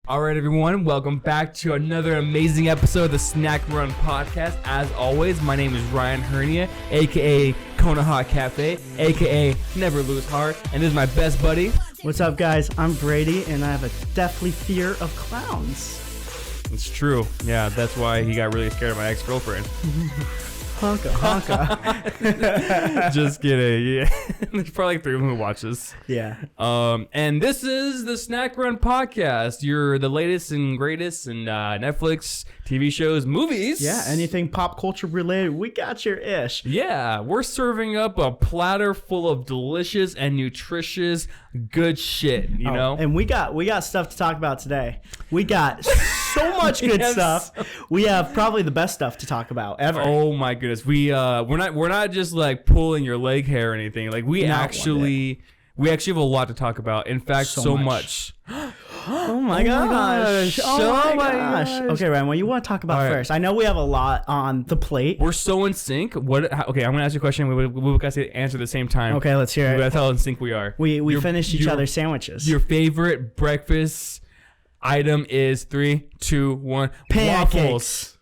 All right, everyone, welcome back to another amazing episode of the Snack Run Podcast. As always, my name is Ryan Hernia, a.k.a. Kona Hot Cafe, a.k.a. Never Lose Heart, and this is my best buddy. What's up, guys? I'm Brady, and I have a deathly fear of clowns. It's true. Yeah, that's why he got really scared of my ex-girlfriend. Honka, honka. Just kidding. Yeah. There's probably like 3 of them who watch this. Yeah. And this is the Snack Run Podcast. You're the latest and greatest in Netflix, TV shows, movies. Yeah, anything pop culture related, we got your ish. Yeah, we're serving up a platter full of delicious and nutritious good shit, you know? And we got stuff to talk about today. We got so much good stuff. We have probably the best stuff to talk about ever. Oh my goodness. We're not just like pulling your leg hair or anything. Like we actually have a lot to talk about. In fact, so much. Oh my gosh. Oh my gosh. Okay, Ryan, what do you want to talk about first? I know we have a lot on the plate. We're so in sync. Okay, I'm going to ask you a question. We got to answer at the same time. Okay, let's hear it. That's how in sync we are. We finished each other's sandwiches. Your favorite breakfast item is 3, 2, 1. Pancakes. Waffles.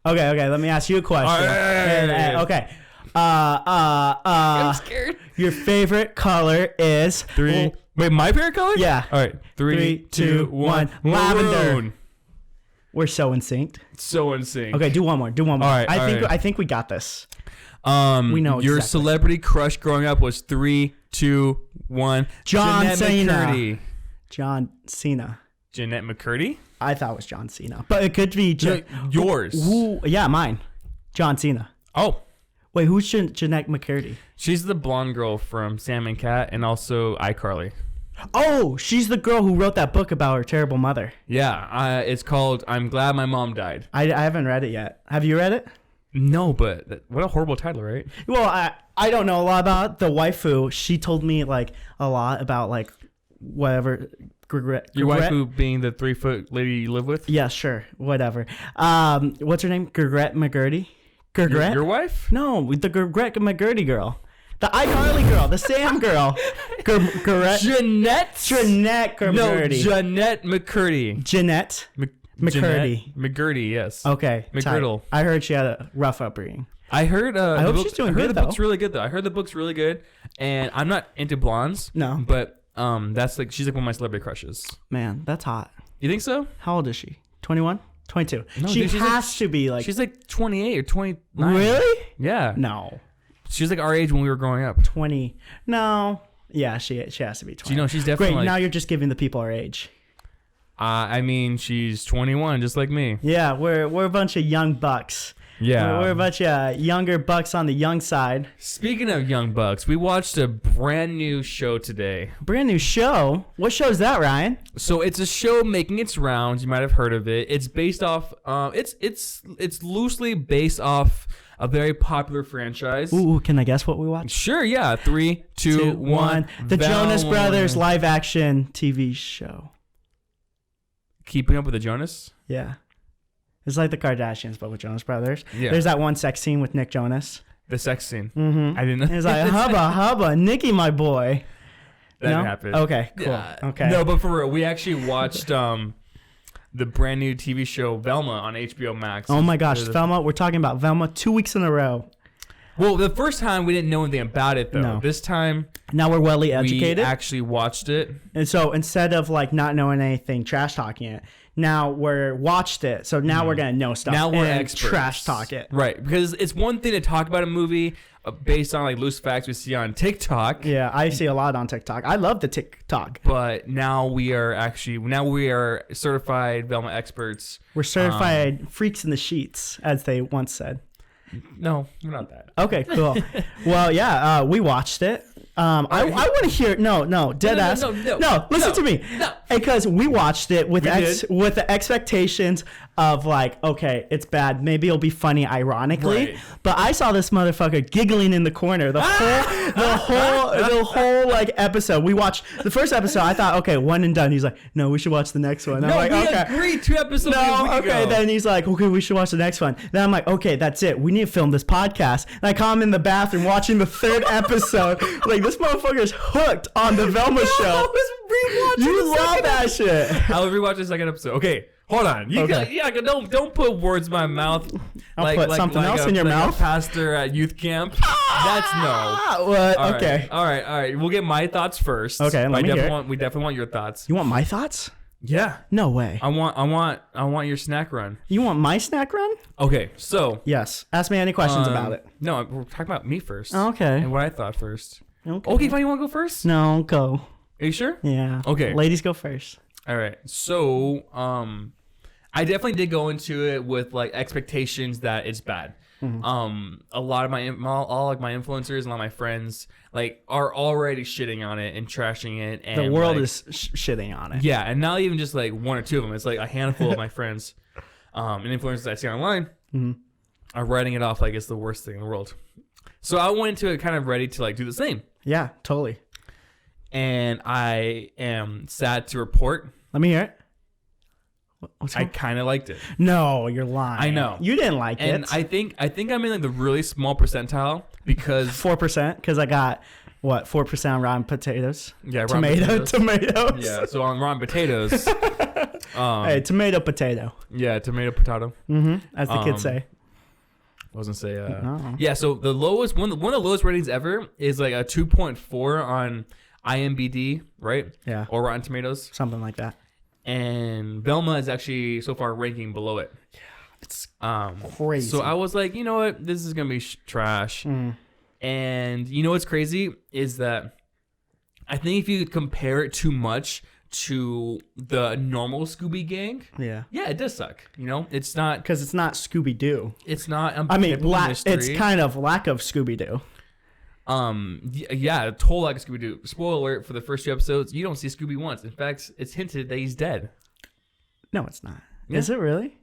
Okay, let me ask you a question. Okay. I'm scared. Your favorite color is 3. Wait, my favorite color? Yeah. All right. 3, 2, 1. Lavender. Maroon. We're so in sync. So in sync. Okay, do one more. All right. I think we got this. We know your exactly. Celebrity crush growing up was 3, 2, 1. John Cena. McCurdy. John Cena. Jeanette McCurdy? I thought it was John Cena, but it could be yours. Yeah, mine. John Cena. Oh. Wait, who's Jeanette McCurdy? She's the blonde girl from Sam and Cat and also iCarly. Oh, she's the girl who wrote that book about her terrible mother. Yeah, it's called I'm Glad My Mom Died. I haven't read it yet. Have you read it? No, but what a horrible title, right? Well, I don't know a lot about the waifu. She told me like a lot about like whatever. Your waifu being the 3-foot lady you live with? Yeah, sure. Whatever. What's her name? Gregret McGurdy? Gregret? Your wife? No, the Gregret McGurdy girl. The iCarly girl. The Sam girl. Jeanette? Jeanette McCurdy. No, Jeanette McCurdy. Jeanette McCurdy. McCurdy, yes. Okay. McGriddle. I heard she had a rough upbringing. I heard. I hope she's doing good, the book's really good, though. I heard the book's really good, and I'm not into blondes. No. But that's like she's like one of my celebrity crushes. Man, that's hot. You think so? How old is she? 21? 22. No, she dude, has to be like. She's like 28 or 29. Really? Yeah. No. She was like our age when we were growing up. 20. No. Yeah, she has to be 20. You know, she's definitely. Great. Now you're just giving the people our age. I mean, she's 21, just like me. Yeah, we're a bunch of young bucks. Yeah. We're a bunch of younger bucks on the young side. Speaking of young bucks, we watched a brand new show today. Brand new show? What show is that, Ryan? So it's a show making its rounds. You might have heard of it. It's based off. It's loosely based off a very popular franchise. Ooh, can I guess what we watched? Sure, yeah. 3, 2, 1. The Jonas Brothers live action TV show. Keeping Up with the Jonas? Yeah. It's like the Kardashians, but with Jonas Brothers. Yeah. There's that one sex scene with Nick Jonas. The sex scene. Mm-hmm. I didn't know. It's like, hubba, Nicky, my boy. That happened. Okay, cool. Yeah. Okay. No, but for real, we actually watched the brand new TV show Velma on HBO Max. Oh my gosh, Velma. We're talking about Velma 2 weeks in a row. Well, the first time we didn't know anything about it, though. No. This time, now we're well educated. We actually watched it. And so instead of like not knowing anything, trash talking it, now we're watched it. So now we're going to know stuff. Now we're and experts. Trash talk it. Right. Because it's one thing to talk about a movie based on like loose facts we see on TikTok. Yeah, I see a lot on TikTok. I love the TikTok. But now we are certified Velma experts. We're certified freaks in the sheets, as they once said. No, we're not that. Okay, cool. Well, yeah, we watched it. I want to hear dead ass. No, listen to me. No. Because we watched it with the expectations of like, okay, it's bad. Maybe it'll be funny ironically. Right. But I saw this motherfucker giggling in the corner the whole like episode. We watched the first episode. I thought, okay, one and done. He's like, no, we should watch the next one. No, I'm like, we agreed 2 episodes ago. Then he's like, okay, we should watch the next one. Then I'm like, okay, that's it. We need to film this podcast. And I call him in the bathroom watching the 3rd episode. Like, this motherfucker's hooked on the Velma show. I was rewatching You love love that shit. I'll rewatch the second episode. Okay, hold on. Don't put words in my mouth. I'll put something else in your mouth. A pastor at youth camp. That's no. What? All Okay. Right, all right. We'll get my thoughts first. Okay, let me hear it. We definitely want your thoughts. You want my thoughts? Yeah. No way. I want your snack run. You want my snack run? Okay, so yes. Ask me any questions about it. No, we're talking about me first. Okay. And what I thought first. Okay. Fine. You want to go first? No, go. Are you sure? Yeah. Okay. Ladies go first. All right. So, I definitely did go into it with like expectations that it's bad. Mm-hmm. A lot of my influencers and a lot of my friends like are already shitting on it and trashing it. And the world like, is shitting on it. Yeah, and not even just like one or two of them. It's like a handful of my friends and influencers I see online are writing it off like it's the worst thing in the world. So I went into it kind of ready to like do the same. Yeah, totally. And I am sad to report. Let me hear it. I kind of liked it. No, you're lying. I know. You didn't like it. And I think I'm in like the really small percentile because 4%, because I got what 4% on Rotten Potatoes. Yeah, tomatoes. Yeah, so on Rotten Potatoes. Hey, potato. Yeah, tomato. As the kids say. I was gonna say. Yeah, so the lowest one of the lowest ratings ever is like a 2.4 on IMDb, right? Yeah. Or Rotten Tomatoes, something like that. And Velma is actually so far ranking below it. Yeah, it's crazy. So I was like, you know what, this is gonna be trash. And you know what's crazy is that I think if you compare it too much to the normal Scooby Gang, yeah, it does suck. You know, it's not because it's not Scooby Doo. It's not. I mean, it's kind of lack of Scooby Doo. Yeah, a total lack of Scooby Doo. Spoiler alert for the first 2 episodes: you don't see Scooby once. In fact, it's hinted that he's dead. No, it's not. Yeah. Is it really?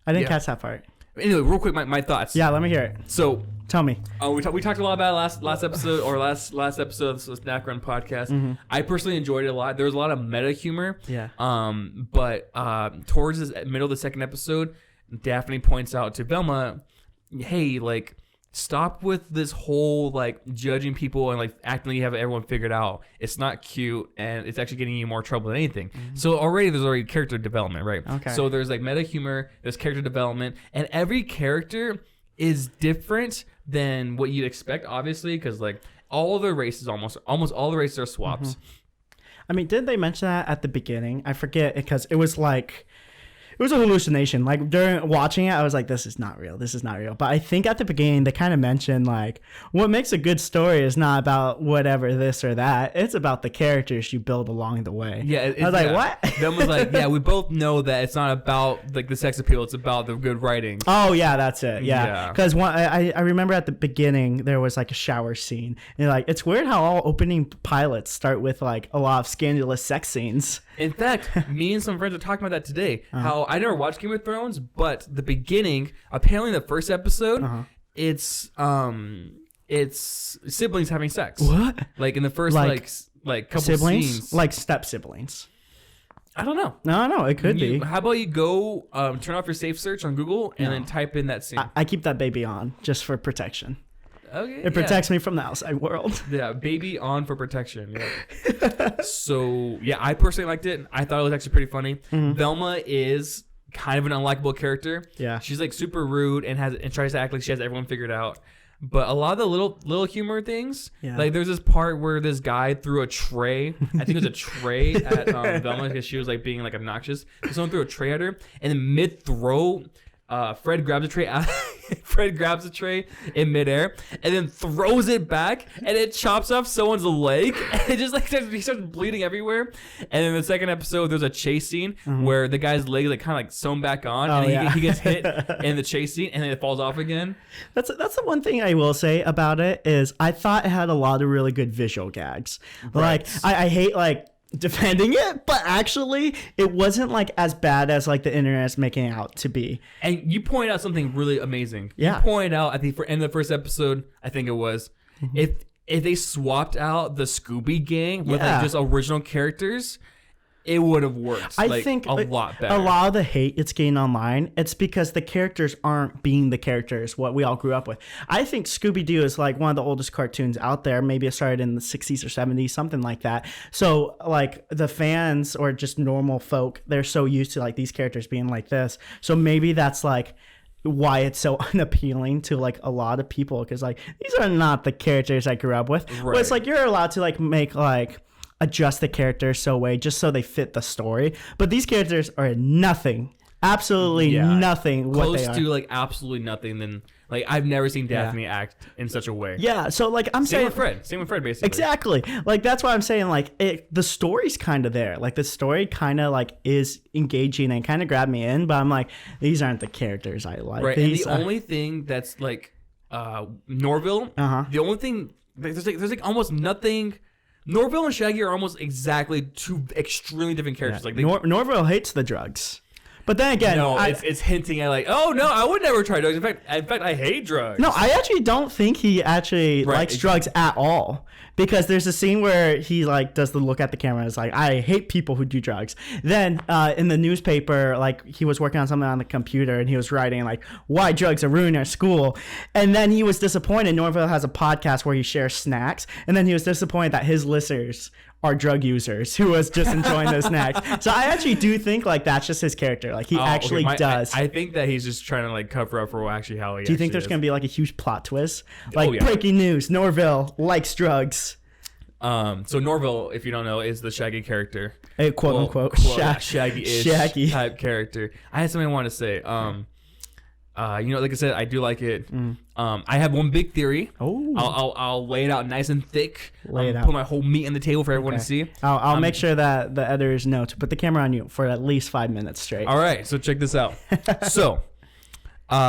I didn't catch that part. Anyway, real quick, my thoughts. Yeah, let me hear it. So, tell me. We talked a lot about it last episode or last episode of the Snack Run podcast. I personally enjoyed it a lot. There was a lot of meta humor. Yeah. But towards the middle of the second episode, Daphne points out to Velma, "Hey, like, stop with this whole like judging people and like acting like you have everyone figured out. It's not cute, and it's actually getting you more trouble than anything." So there's already character development, right? Okay. So there's like meta humor, there's character development, and every character is different than what you'd expect, obviously, because like all of the races, almost all the races are swaps. I mean, didn't they mention that at the beginning? I forget because it was like. It was a hallucination. Like during watching it, I was like, this is not real. This is not real. But I think at the beginning, they kind of mentioned like what makes a good story is not about whatever this or that. It's about the characters you build along the way. Yeah. I was like, what? Them was like, yeah, we both know that it's not about like the sex appeal. It's about the good writing. Oh, yeah, that's it. Yeah. Because I remember at the beginning, there was like a shower scene. And like, it's weird how all opening pilots start with like a lot of scandalous sex scenes. In fact, me and some friends were talking about that today. How I never watched Game of Thrones, but the beginning, apparently the first episode, it's siblings having sex. What? Like in the first like couple siblings? scenes, like step siblings. I don't know. No, it could be. How about you go turn off your safe search on Google and then type in that scene? I keep that baby on just for protection. Okay. It protects me from the outside world. Yeah, baby on for protection. Yeah. So, yeah, I personally liked it. I thought it was actually pretty funny. Velma is kind of an unlikable character. Yeah. She's like super rude and tries to act like she has everyone figured out. But a lot of the little humor things, like there's this part where this guy threw a tray. I think it was a tray at Velma because she was like being like obnoxious. So someone threw a tray at her, and then mid throw, Fred grabs a tray out. Fred grabs a tray in midair and then throws it back, and it chops off someone's leg. And it just like he starts bleeding everywhere. And in the second episode, there's a chase scene where the guy's leg is like kind of like sewn back on, and he gets hit in the chase scene, and then it falls off again. That's the one thing I will say about it is I thought it had a lot of really good visual gags. Right. Like I hate like defending it, but actually it wasn't like as bad as like the internet's making it out to be. And you point out something really amazing. Yeah. You pointed out at the end of the first episode, I think it was, if they swapped out the Scooby Gang with like just original characters, it would have worked. I think a lot better. A lot of the hate it's getting online, it's because the characters aren't being the characters what we all grew up with. I think Scooby-Doo is like one of the oldest cartoons out there. Maybe it started in the 60s or 70s, something like that. So like the fans or just normal folk, they're so used to like these characters being like this. So maybe that's like why it's so unappealing to like a lot of people, because like these are not the characters I grew up with. Right. But it's like you're allowed to like make like adjust the characters so way just so they fit the story, but these characters are nothing, absolutely nothing what close they are. to like absolutely nothing. Then like I've never seen Daphne act in such a way. Yeah, so like I'm saying Same with Fred basically. exactly, like that's why I'm saying like the story's kind of there, like the story kind of like is engaging and kind of grabbed me in, but I'm like, these aren't the characters I like. Right, these and the only thing that's like Norville, the only thing there's like almost nothing. Norville and Shaggy are almost exactly two extremely different characters. Like Norville hates the drugs, but then again, it's hinting at like, oh no, I would never try drugs. In fact, I hate drugs. No, I actually don't think he actually likes drugs at all, because there's a scene where he like does the look at the camera and is like, I hate people who do drugs. Then in the newspaper, like he was working on something on the computer and he was writing like why drugs are ruining our school, and then he was disappointed. Norville has a podcast where he shares snacks, and then he was disappointed that his listeners are drug users who was just enjoying those snacks. So I actually do think like that's just his character. Like he actually does. I think that he's just trying to like cover up for actually how he. Do you think there's gonna be like a huge plot twist? Like breaking news: Norville likes drugs. So Norville, if you don't know, is the Shaggy character. A quote unquote Shaggy-ish type character. I had something I wanted to say. Like I said, I do like it. I have one big theory. Oh, I'll lay it out nice and thick. Lay it out. Put my whole meat on the table for everyone to see. I'll make sure that the editors know to put the camera on you for at least 5 minutes straight. All right, so check this out. So,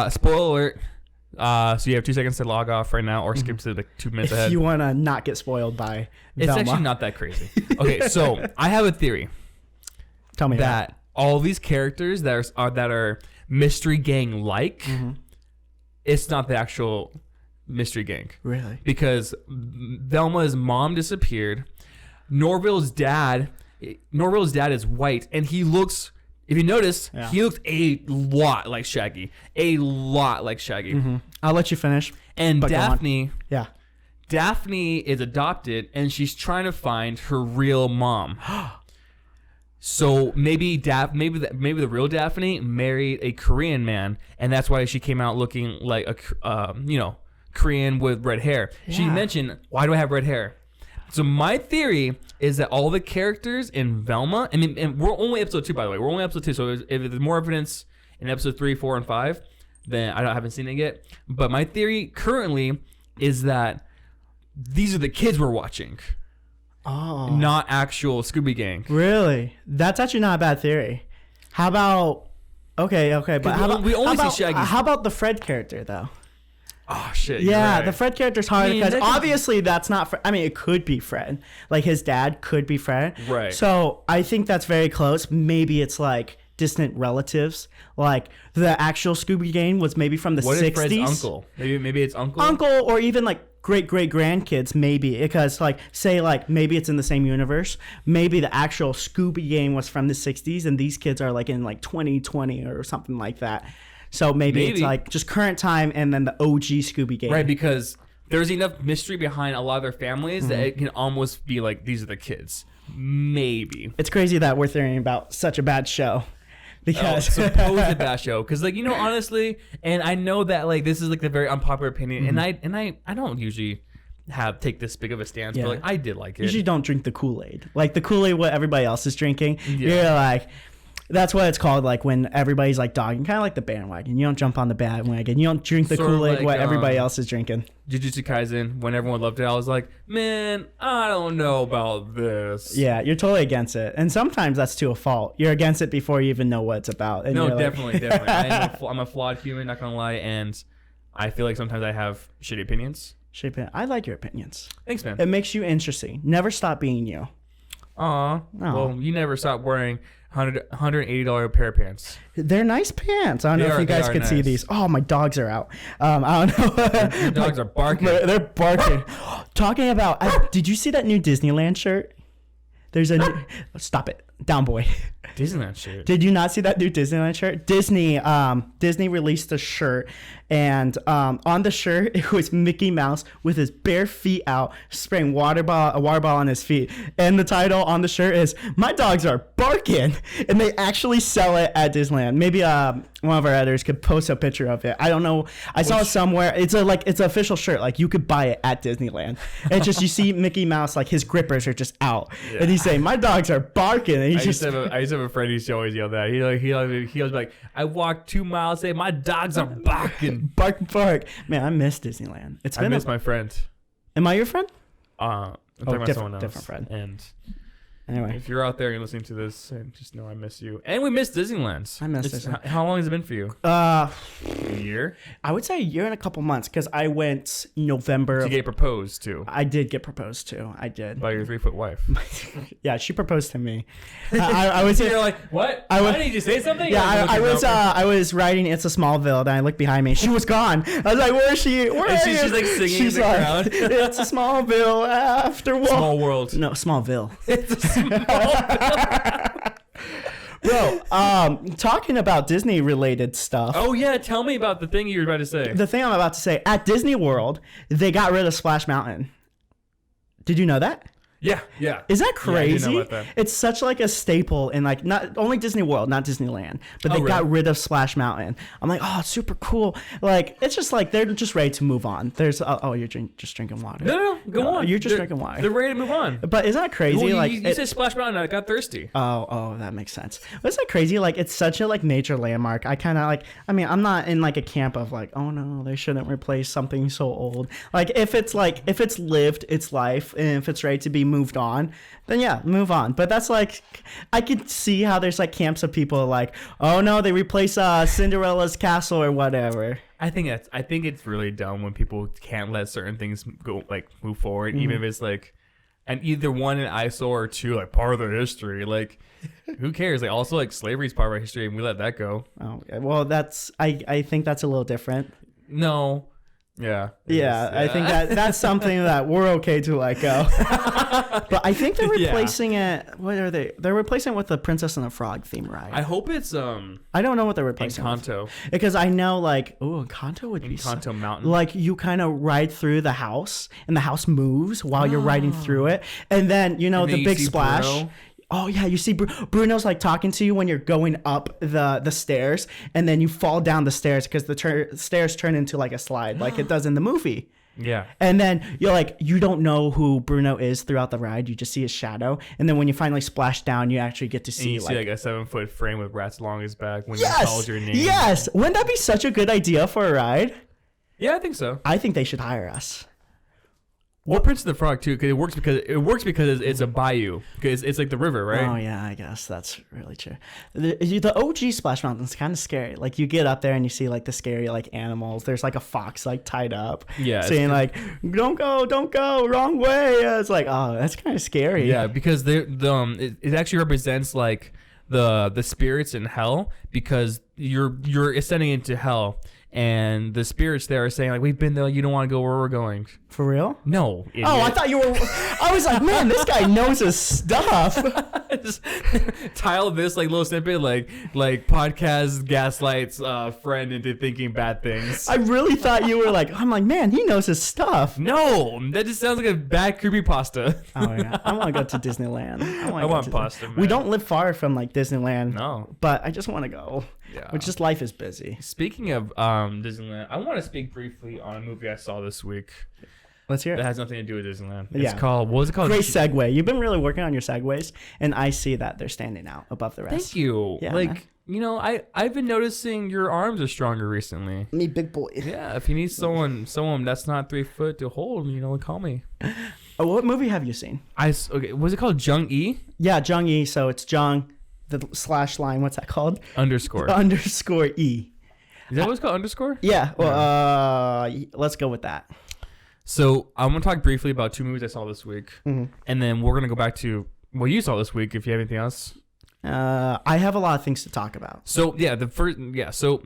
spoiler alert. So you have 2 seconds to log off right now, or skip to like 2 minutes ahead. If you want to not get spoiled by Velma. It's actually not that crazy. Okay, so I have a theory. Tell me that all these characters that are mystery gang like, it's not the actual mystery gang. Really? Because Velma's mom disappeared. Norville's dad is white, and he looks. If you notice, he looks a lot like Shaggy. I'll let you finish. And Daphne, Daphne is adopted, and she's trying to find her real mom. So maybe the real Daphne married a Korean man, and that's why she came out looking like a Korean with red hair. Yeah. She mentioned, "Why do I have red hair?" So my theory is that all the characters in Velma, and we're only episode 2, by the way. We're only episode 2, so if there's more evidence in episode 3, 4, and 5, then I haven't seen it yet. But my theory currently is that these are the kids we're watching. Oh. Not actual Scooby Gang. Really? That's actually not a bad theory. How about... Okay, but we only see Shaggy. How about the Fred character, though? Oh, shit. Yeah, right. The Fred character's hard because obviously that's not Fred. I mean, it could be Fred. Like, his dad could be Fred. Right. So I think that's very close. Maybe it's like distant relatives. Like, the actual Scooby Gang was maybe from the 60s. What if Fred's uncle? Maybe it's uncle? Uncle, or even like great-great-grandkids, maybe, because like say like maybe it's in the same universe. Maybe the actual Scooby Gang was from the 60s and these kids are like in like 2020 or something like that. So maybe it's like just current time and then the OG Scooby Gang. Right, because there's enough mystery behind a lot of their families that it can almost be like these are the kids. Maybe. It's crazy that we're thinking about such a bad show. Because supposed bad show, because like honestly, and I know that like this is like the very unpopular opinion, and I don't usually take this big of a stance, but like I did like it. Usually don't drink the Kool-Aid, like the Kool-Aid what everybody else is drinking. You're like, that's what it's called, like when everybody's like dogging, kind of like the bandwagon. You don't jump on the bandwagon. You don't drink the Kool-Aid like, what everybody else is drinking. Jujutsu Kaisen, when everyone loved it, I was like, man, I don't know about this. Yeah, you're totally against it. And sometimes that's to a fault. You're against it before you even know what it's about. And no, definitely. I'm a flawed human, not gonna lie, and I feel like sometimes I have shitty opinions. I like your opinions. Thanks, man. It makes you interesting. Never stop being you. Aw. Well, you never stop wearing $180 pair of pants. They're nice pants. I don't know if you guys could see these. Oh, my dogs are out. I don't know. Your dogs are barking. They're barking. Talking about, did you see that new Disneyland shirt? There's a new, stop it. Down boy. Disneyland shirt. Did you not see that new Disneyland shirt? Disney released a shirt, and on the shirt it was Mickey Mouse with his bare feet out, spraying a water ball on his feet. And the title on the shirt is "My dogs are barking," and they actually sell it at Disneyland. Maybe one of our editors could post a picture of it. I don't know. I saw it somewhere. It's an official shirt. Like you could buy it at Disneyland. It's just you see Mickey Mouse, like his grippers are just out, and he's saying, "My dogs are barking." And I used to have a friend who used to always yell that. He was like, "I walked 2 miles, say my dogs are barking." Bark. Man, I miss Disneyland. I miss my friend. Am I your friend? I'm talking about someone else. Different friend. And anyway, if you're out there and you're listening to this, just know I miss you. And we miss Disneyland. I miss Disneyland. How long has it been for you? A year? I would say a year and a couple months because I went November. Did you get proposed to? I did get proposed to. I did. By your 3-foot wife. Yeah, she proposed to me. I was. You're like, what? Why did you say something? Yeah, I was riding "It's a Smallville," and I looked behind me. She was gone. I was like, "Where is she? Where is she?" She's like singing in the crowd. "It's a Smallville after all." Small world. No, Smallville. It's a small Bro, talking about Disney related stuff. Oh yeah, tell me about the thing you were about to say. The thing I'm about to say, at Disney World, they got rid of Splash Mountain. Did you know that? Yeah. Is that crazy? Yeah, I didn't know about that. It's such like a staple in like not only Disney World, not Disneyland, but they got rid of Splash Mountain. I'm like, oh, it's super cool. Like it's just like they're just ready to move on. There's you're just drinking water. No, go on. You're just drinking water. They're ready to move on. But isn't that crazy? Well, you said Splash Mountain, I got thirsty. Oh, that makes sense. But isn't that crazy? Like it's such a like nature landmark. I kind of like. I mean, I'm not in like a camp of like, oh no, they shouldn't replace something so old. Like if it's lived its life and if it's ready to be moved on, then yeah, move on. But that's like, I could see how there's like camps of people like, oh no, they replace Cinderella's castle or whatever. I think it's really dumb when people can't let certain things go like move forward, even if it's like, and either one an eyesore or two like part of their history. Like, who cares? Like also like slavery is part of our history, and we let that go. Oh well, I think that's a little different. No. Yeah. I think that's something that we're okay to let go. But I think they're replacing it. What are they? They're replacing it with the Princess and the Frog theme ride. I hope it's I don't know what they're replacing. Encanto. Because I know like Encanto would be Encanto Mountain. Like you kind of ride through the house and the house moves while you're riding through it, and then the big splash. Bruno. Oh yeah, you see Bruno's like talking to you when you're going up the stairs, and then you fall down the stairs because the stairs turn into like a slide, like it does in the movie. Yeah. And then you're like, you don't know who Bruno is throughout the ride. You just see his shadow, and then when you finally splash down, you actually get to see and you see like a 7-foot frame with rats along his back when he calls your name. Yes, wouldn't that be such a good idea for a ride? Yeah, I think so. I think they should hire us. Or Prince of the Frog too, because it works because it's a bayou, because it's like the river, right? Oh yeah, I guess that's really true. The OG Splash Mountain's kind of scary. Like you get up there and you see like the scary like animals. There's like a fox like tied up, saying like, "Don't go, wrong way." It's like, oh, that's kind of scary. Yeah, because it actually represents like the spirits in hell, because you're ascending into hell. And the spirits there are saying, like, we've been there, you don't want to go where we're going. For real? No. Idiot. Oh, I thought you were... I was like, man, this guy knows his stuff. Just tile this, like, little snippet, like podcast gaslights friend into thinking bad things. I really thought you were like... I'm like, man, he knows his stuff. No, that just sounds like a bad creepypasta. Oh, yeah. I want to go to Disneyland. I want pasta, man. We don't live far from, like, Disneyland. No. But I just want to go. Yeah. Which just life is busy. Speaking of Disneyland, I want to speak briefly on a movie I saw this week. Let's hear it. That has nothing to do with Disneyland. Yeah. It's called, what was it called? Great segue. You've been really working on your segues, and I see that they're standing out above the rest. Thank you. Yeah, like, man. I've been noticing your arms are stronger recently. Me, big boy. Yeah, if you need someone that's not 3 foot to hold, call me. Oh, what movie have you seen? Okay, was it called Jung-E? Yeah, Jung-E. So it's Jung, the slash line. What's that called? Underscore E. Is that what it's called? Underscore? Yeah. Well, let's go with that. So I'm gonna talk briefly about 2 movies I saw this week, and then we're gonna go back to what you saw this week. If you have anything else, I have a lot of things to talk about. So yeah, So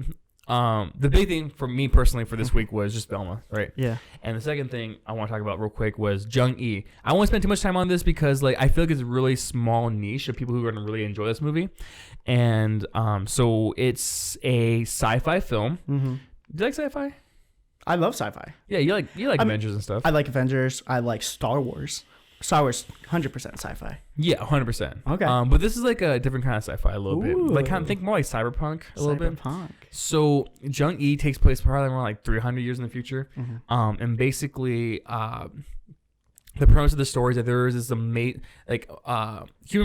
the big thing for me personally for this week was just Velma, right? Yeah. And the second thing I want to talk about real quick was Jung-E. I won't spend too much time on this because like I feel like it's a really small niche of people who are going to really enjoy this movie. And so it's a sci-fi film. Mm-hmm. Do you like sci-fi? I love sci-fi. Yeah, you like Avengers and stuff. I like Avengers. I like Star Wars. Star Wars, 100% sci-fi. Yeah, 100%. Okay. But this is like a different kind of sci-fi a little bit. Like kind of think more like cyberpunk a little bit. So Jung-E takes place probably around like 300 years in the future. Mm-hmm. And basically the premise of the story is that there is this human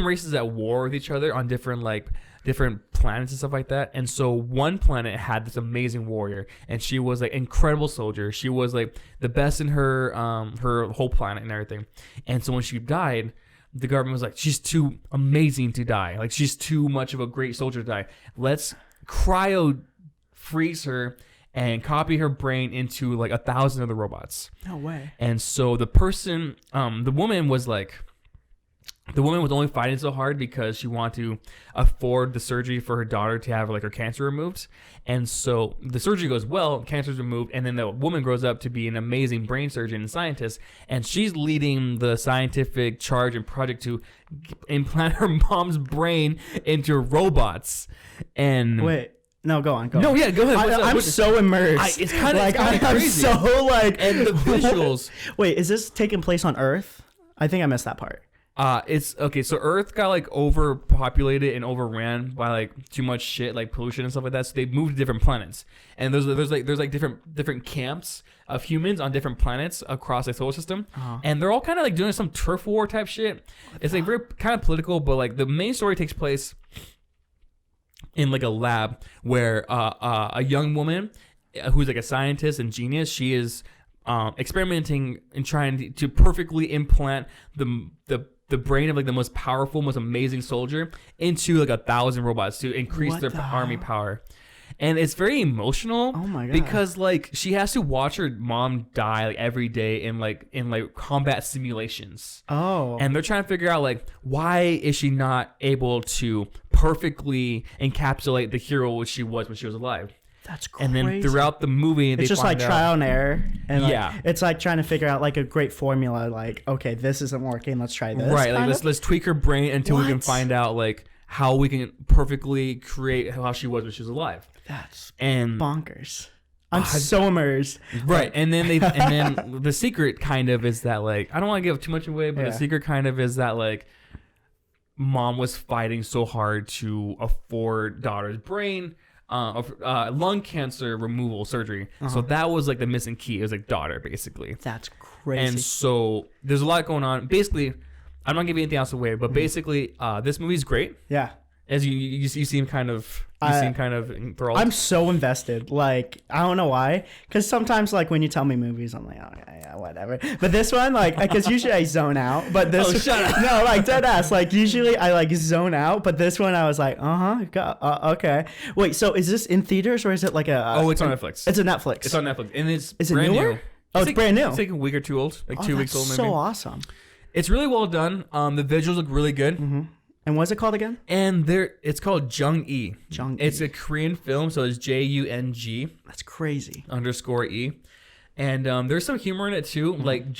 races at war with each other on different planets and stuff like that. And so one planet had this amazing warrior, and she was like incredible soldier. She was like the best in her whole planet and everything. And so when she died, the government was like, she's too amazing to die. Like she's too much of a great soldier to die. Let's cryo freeze her and copy her brain into like 1,000 other robots. No way. And so the woman was only fighting so hard because she wanted to afford the surgery for her daughter to have like her cancer removed. And so the surgery goes well, cancer's removed, and then the woman grows up to be an amazing brain surgeon and scientist, and she's leading the scientific charge and project to implant her mom's brain into robots. And wait. No, go on. No, yeah, go ahead. I'm so immersed. It's kind of like I'm crazy. So like, and the visuals. Wait, is this taking place on Earth? I think I missed that part. It's okay. So Earth got like overpopulated and overran by like too much shit, like pollution and stuff like that. So they moved to different planets, and there's different camps of humans on different planets across the solar system, and they're all kind of like doing some turf war type shit. It's like very kind of political, but like the main story takes place in like a lab where a young woman who's like a scientist and genius, she is experimenting and trying to perfectly implant the brain of like the most powerful, most amazing soldier into like 1,000 robots to increase their army power. And it's very emotional. Oh my god! Because like she has to watch her mom die like every day in combat simulations. Oh. And they're trying to figure out like why is she not able to perfectly encapsulate the hero which she was when she was alive. That's crazy. And then throughout the movie, it's just like trial and error. And like, yeah, it's like trying to figure out like a great formula. Like, okay, this isn't working. Let's try this. Right. Like let's tweak her brain until we can find out like how we can perfectly create how she was when she was alive. That's and bonkers. I'm so immersed. Right. And then the secret kind of is that like I don't want to give too much away, but the secret kind of is that like mom was fighting so hard to afford daughter's brain. Lung cancer removal surgery. So that was like the missing key. It was like daughter, basically. That's crazy. And so there's a lot going on. Basically, I'm not giving anything else away, but basically, this movie's great. Yeah. As you seem kind of enthralled. I'm so invested. Like I don't know why, because sometimes like when you tell me movies, I'm like, oh yeah, whatever. But this one, like, because usually I zone out. But this, shut up. No, like dead ass. Like usually I like zone out. But this one I was like, okay. Wait, so is this in theaters or is it like a? It's on Netflix. It's a Netflix. It's on Netflix, and it's is it brand newer? new. Oh, it's brand new. It's like a week or two old, like 2 weeks old maybe. So awesome. It's really well done. The visuals look really good. Mm-hmm. And what's it called again? And it's called Jung-E. Jung-E. It's a Korean film, so it's Jung. That's crazy. _E. And there's some humor in it too. Mm-hmm. Like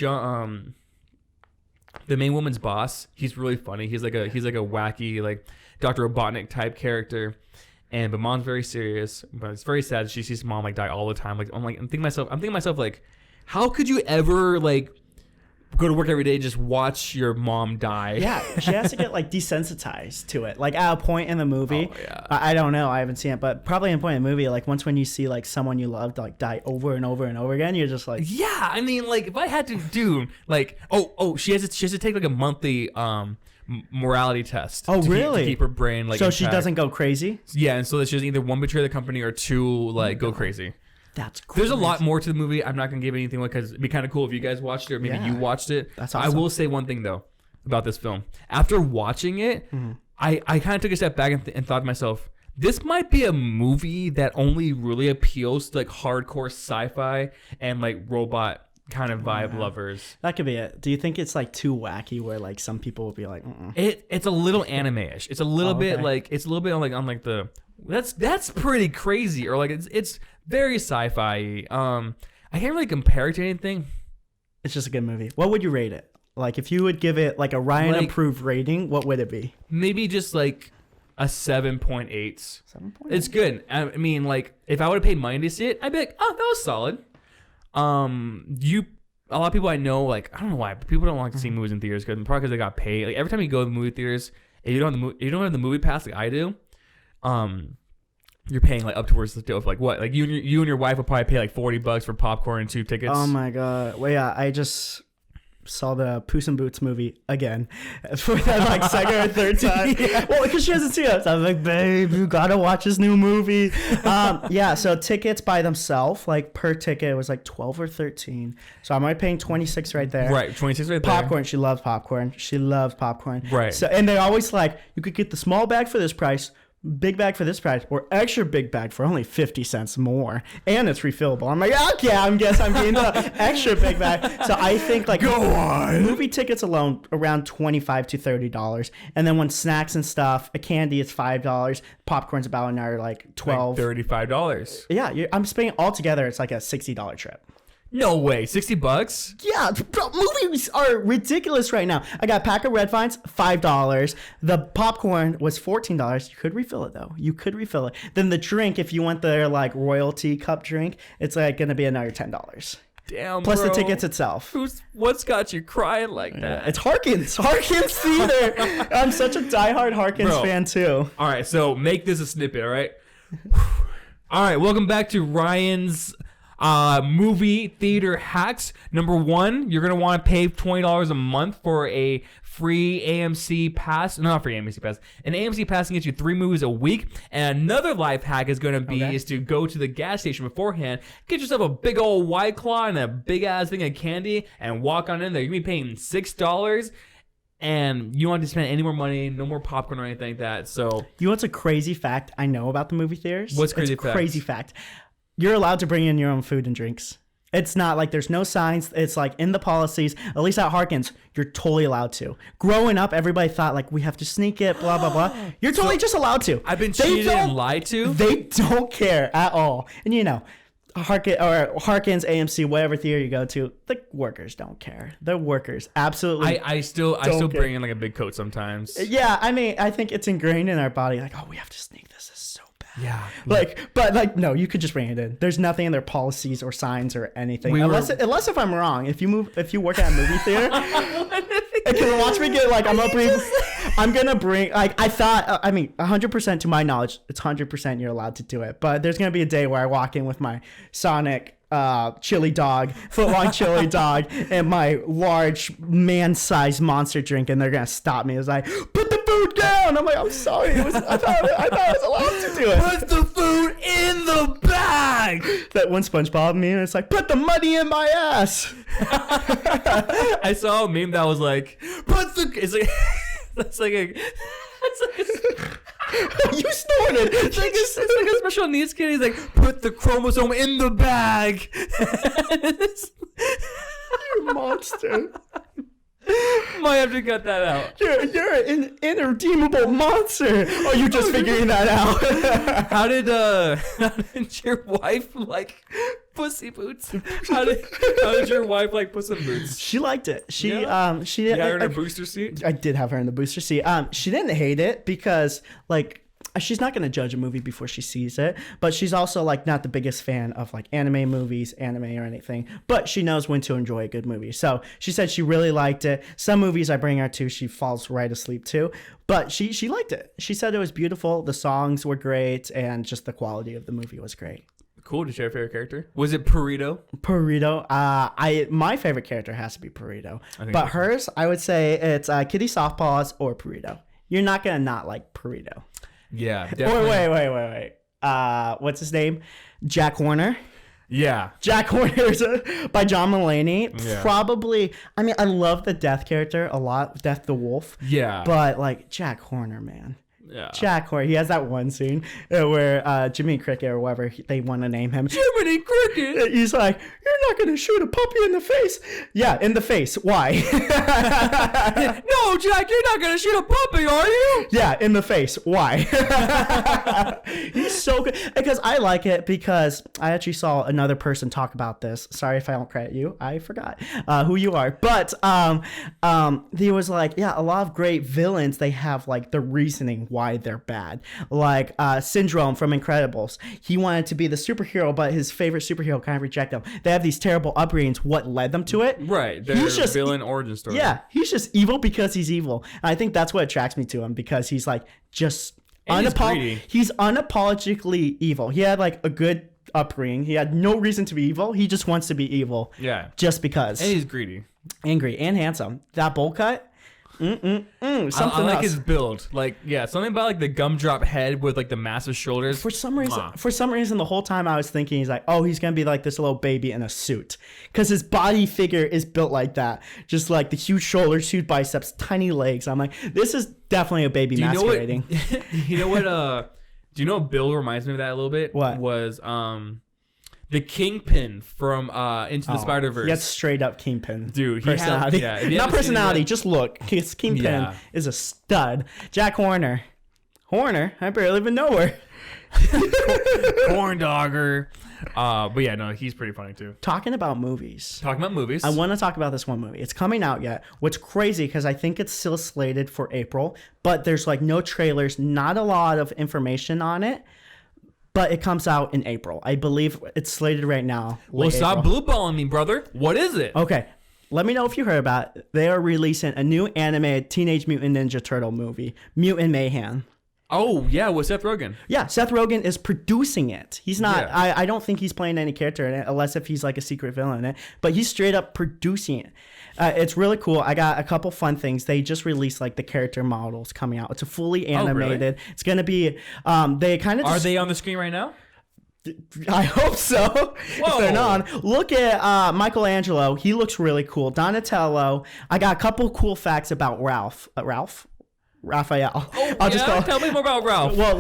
the main woman's boss, he's really funny. He's like a wacky like Dr. Robotnik type character. But mom's very serious. But it's very sad. She sees mom like die all the time. Like I'm thinking to myself like, how could you ever like go to work every day and just watch your mom die? Yeah, she has to get like desensitized to it. Like at a point in the movie, oh, yeah. I don't know, I haven't seen it, but probably at a point in the movie, like once when you see like someone you loved like die over and over and over again, you're just like, yeah. I mean, like if I had to do like, she has to take like a monthly morality test. Oh, really? To keep her brain like. So intact. She doesn't go crazy. Yeah, and so that she doesn't either one betray the company or two like go crazy. That's cool. There's a lot more to the movie. I'm not going to give anything away because it'd be kind of cool if you guys watched it or maybe you watched it. That's awesome. I will say one thing, though, about this film. After watching it, I kind of took a step back and thought to myself, this might be a movie that only really appeals to like hardcore sci-fi and like robot kind of vibe lovers. That could be it. Do you think it's like too wacky where like some people will be like, it's a little anime-ish. It's a little bit like, it's a little bit on like the That's pretty crazy. Or like it's very sci-fi. I can't really compare it to anything. It's just a good movie. What would you rate it? Like, if you would give it like a Ryan approved rating, what would it be? Maybe just like a 7.8. 7.8. It's good. I mean, like, if I would have paid money to see it, I'd be like, oh, that was solid. A lot of people I know, like, I don't know why, but people don't like to see movies in theaters probably because they got paid. Like, every time you go to the movie theaters, if you don't have the movie pass like I do, you're paying like up towards the of like what? Like you and your wife will probably pay like $40 for popcorn and 2 tickets. Oh my god! Well, yeah, I just saw the Puss in Boots movie again for that like second or third time. Yeah. Well, because she hasn't seen it, so I was like, babe, you gotta watch this new movie. Yeah, so tickets by themselves, like per ticket, was like 12 or 13. So I'm already paying 26 right there. Right, 26 right there. Popcorn, she loves popcorn. She loves popcorn. Right. So and they always like, you could get the small bag for this price, big bag for this price, or extra big bag for only 50 cents more, and it's refillable. I'm like, okay, I guess I'm getting the extra big bag. So I think like go on, movie tickets alone around $25 to $30, and then when snacks and stuff, a candy is $5, popcorn's about another like $12, like $35. Yeah, I'm spending all together. It's like a $60 trip. No way, $60? Yeah, bro, movies are ridiculous right now. I got a pack of Red Vines, $5. The popcorn was $14. You could refill it though. You could refill it. Then the drink, if you want their like royalty cup drink, it's like gonna be another $10. Damn, plus bro. the tickets itself. What's got you crying like that? It's Harkins Theater. I'm such a diehard Harkins fan too. All right, so make this a snippet. All right. All right, welcome back to Ryan's movie theater hacks. Number 1, you're gonna want to pay $20 a month for a free AMC pass. Not free AMC pass. An AMC pass can get you 3 movies a week. And another life hack is gonna be is to go to the gas station beforehand, get yourself a big old White Claw and a big ass thing of candy, and walk on in there. You're gonna be paying $6. And you don't have to spend any more money, no more popcorn or anything like that. So, you know what's a crazy fact I know about the movie theaters? What's crazy fact? Crazy fact. You're allowed to bring in your own food and drinks. It's not like there's no signs. It's like in the policies, at least at Harkins, you're totally allowed to. Growing up, everybody thought like we have to sneak it, blah, blah, blah. You're totally just allowed to. I've been cheated and lied to. They don't care at all. And you know, Harkins, AMC, whatever theater you go to, the workers don't care. The workers absolutely I still bring in like a big coat sometimes. Yeah, I mean, I think it's ingrained in our body. Like, oh, we have to sneak this. This is so bad. Yeah. But no, you could just bring it in. There's nothing in their policies or signs or anything. Unless if I'm wrong, if you work at a movie theater, and can watch me get like I'm gonna bring like I thought. I mean, 100% to my knowledge, it's 100% you're allowed to do it. But there's gonna be a day where I walk in with my Sonic chili dog, footlong chili dog, and my large man-sized monster drink, and they're gonna stop me. It's like, put the food down. I'm like, I'm sorry. I thought I was allowed to do it. Put the food in the bag. That one SpongeBob meme. It's like, put the money in my ass. I saw a meme that was like, it's like that's like a. You snorted. It's like a special needs kid. He's like, put the chromosome in the bag. You monster. Might have to cut that out. You're an irredeemable monster. Oh, you're just figuring that out. How did your wife like pussy boots? How did your wife like Puss in Boots? She liked it. She you had her in a booster seat? I did have her in the booster seat. She didn't hate it because like she's not going to judge a movie before she sees it, but she's also like not the biggest fan of like anime or anything, but she knows when to enjoy a good movie. So she said she really liked it. Some movies I bring her to, she falls right asleep to, but she liked it. She said it was beautiful. The songs were great, and just the quality of the movie was great. Cool. Did you have a favorite character? Was it Burrito? My favorite character has to be Burrito, but hers, I would say it's Kitty Softpaws or Burrito. You're not going to not like Burrito. Yeah, definitely. Wait. What's his name? Jack Horner. Yeah. Jack Horner by John Mulaney. Yeah. Probably, I mean, I love the Death character a lot, Death the Wolf. Yeah. But, like, Jack Horner, man. Yeah. Jack Horner. He has that one scene where Jiminy Cricket or whatever they want to name him. Jiminy Cricket. He's like, "You're not gonna shoot a puppy in the face." Yeah, in the face. Why? No, Jack, you're not gonna shoot a puppy, are you? Yeah, in the face. Why? He's so good because I like it because I actually saw another person talk about this. Sorry if I don't credit you. I forgot who you are, but he was like, yeah, a lot of great villains, they have like the reasoning why they're bad. Like Syndrome from Incredibles. He wanted to be the superhero, but his favorite superhero kind of rejected him. They have these terrible upbringings. What led them to it? Right. He's just villain origin story. Yeah, he's just evil because he's evil. And I think that's what attracts me to him because he's like just he's unapologetically evil. He had like a good upbringing. He had no reason to be evil. He just wants to be evil. Yeah. Just because. And he's greedy. Angry and handsome. That bowl cut. Something I like else. his build. Like, yeah, something about like the gumdrop head with like the massive shoulders. For some reason, the whole time I was thinking he's like, oh, he's gonna be like this little baby in a suit, because his body figure is built like that, just like the huge shoulders, huge biceps, tiny legs. I'm like, this is definitely a baby masquerading. You know what? Do you know what Bill reminds me of that a little bit? What was the Kingpin from Into the Spider-Verse? That's straight up Kingpin. Dude, personality. Not personality, just look. His Kingpin is a stud. Jack Horner. I barely even know her. Corn Dogger. But yeah, no, he's pretty funny too. Talking about movies. I want to talk about this one movie. It's coming out yet. What's crazy, because I think it's still slated for April, but there's like no trailers, not a lot of information on it. But it comes out in April. I believe it's slated right now. Well, stop blue balling me, brother. What is it? Okay. Let me know if you heard about it. They are releasing a new animated Teenage Mutant Ninja Turtle movie, Mutant Mayhem. Oh, yeah, with Seth Rogen. Yeah, Seth Rogen is producing it. He's not, I don't think he's playing any character in it, unless if he's like a secret villain in it. But he's straight up producing it. It's really cool. I got a couple fun things. They just released like the character models coming out. It's a fully animated. Really? It's going to be, they kind of... Are they on the screen right now? I hope so. Whoa. If they're not, look at Michelangelo. He looks really cool. Donatello. I got a couple cool facts about Raphael. Oh, tell me more about Ralph. Well,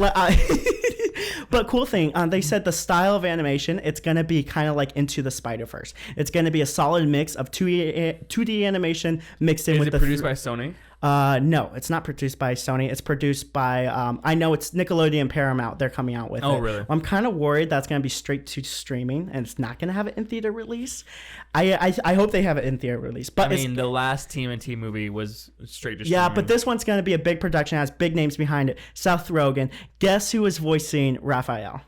but cool thing, they said the style of animation, it's going to be kind of like Into the Spider-Verse. It's going to be a solid mix of 2D animation mixed in with the... Is it produced by Sony? No, it's not produced by Sony. It's produced by, I know it's Nickelodeon Paramount. They're coming out with it. Oh, really? I'm kind of worried that's going to be straight to streaming and it's not going to have an in-theater release. I hope they have an in-theater release. But I mean, the last TMNT movie was straight to streaming. Yeah, but this one's going to be a big production, has big names behind it. Seth Rogen. Guess who is voicing Raphael?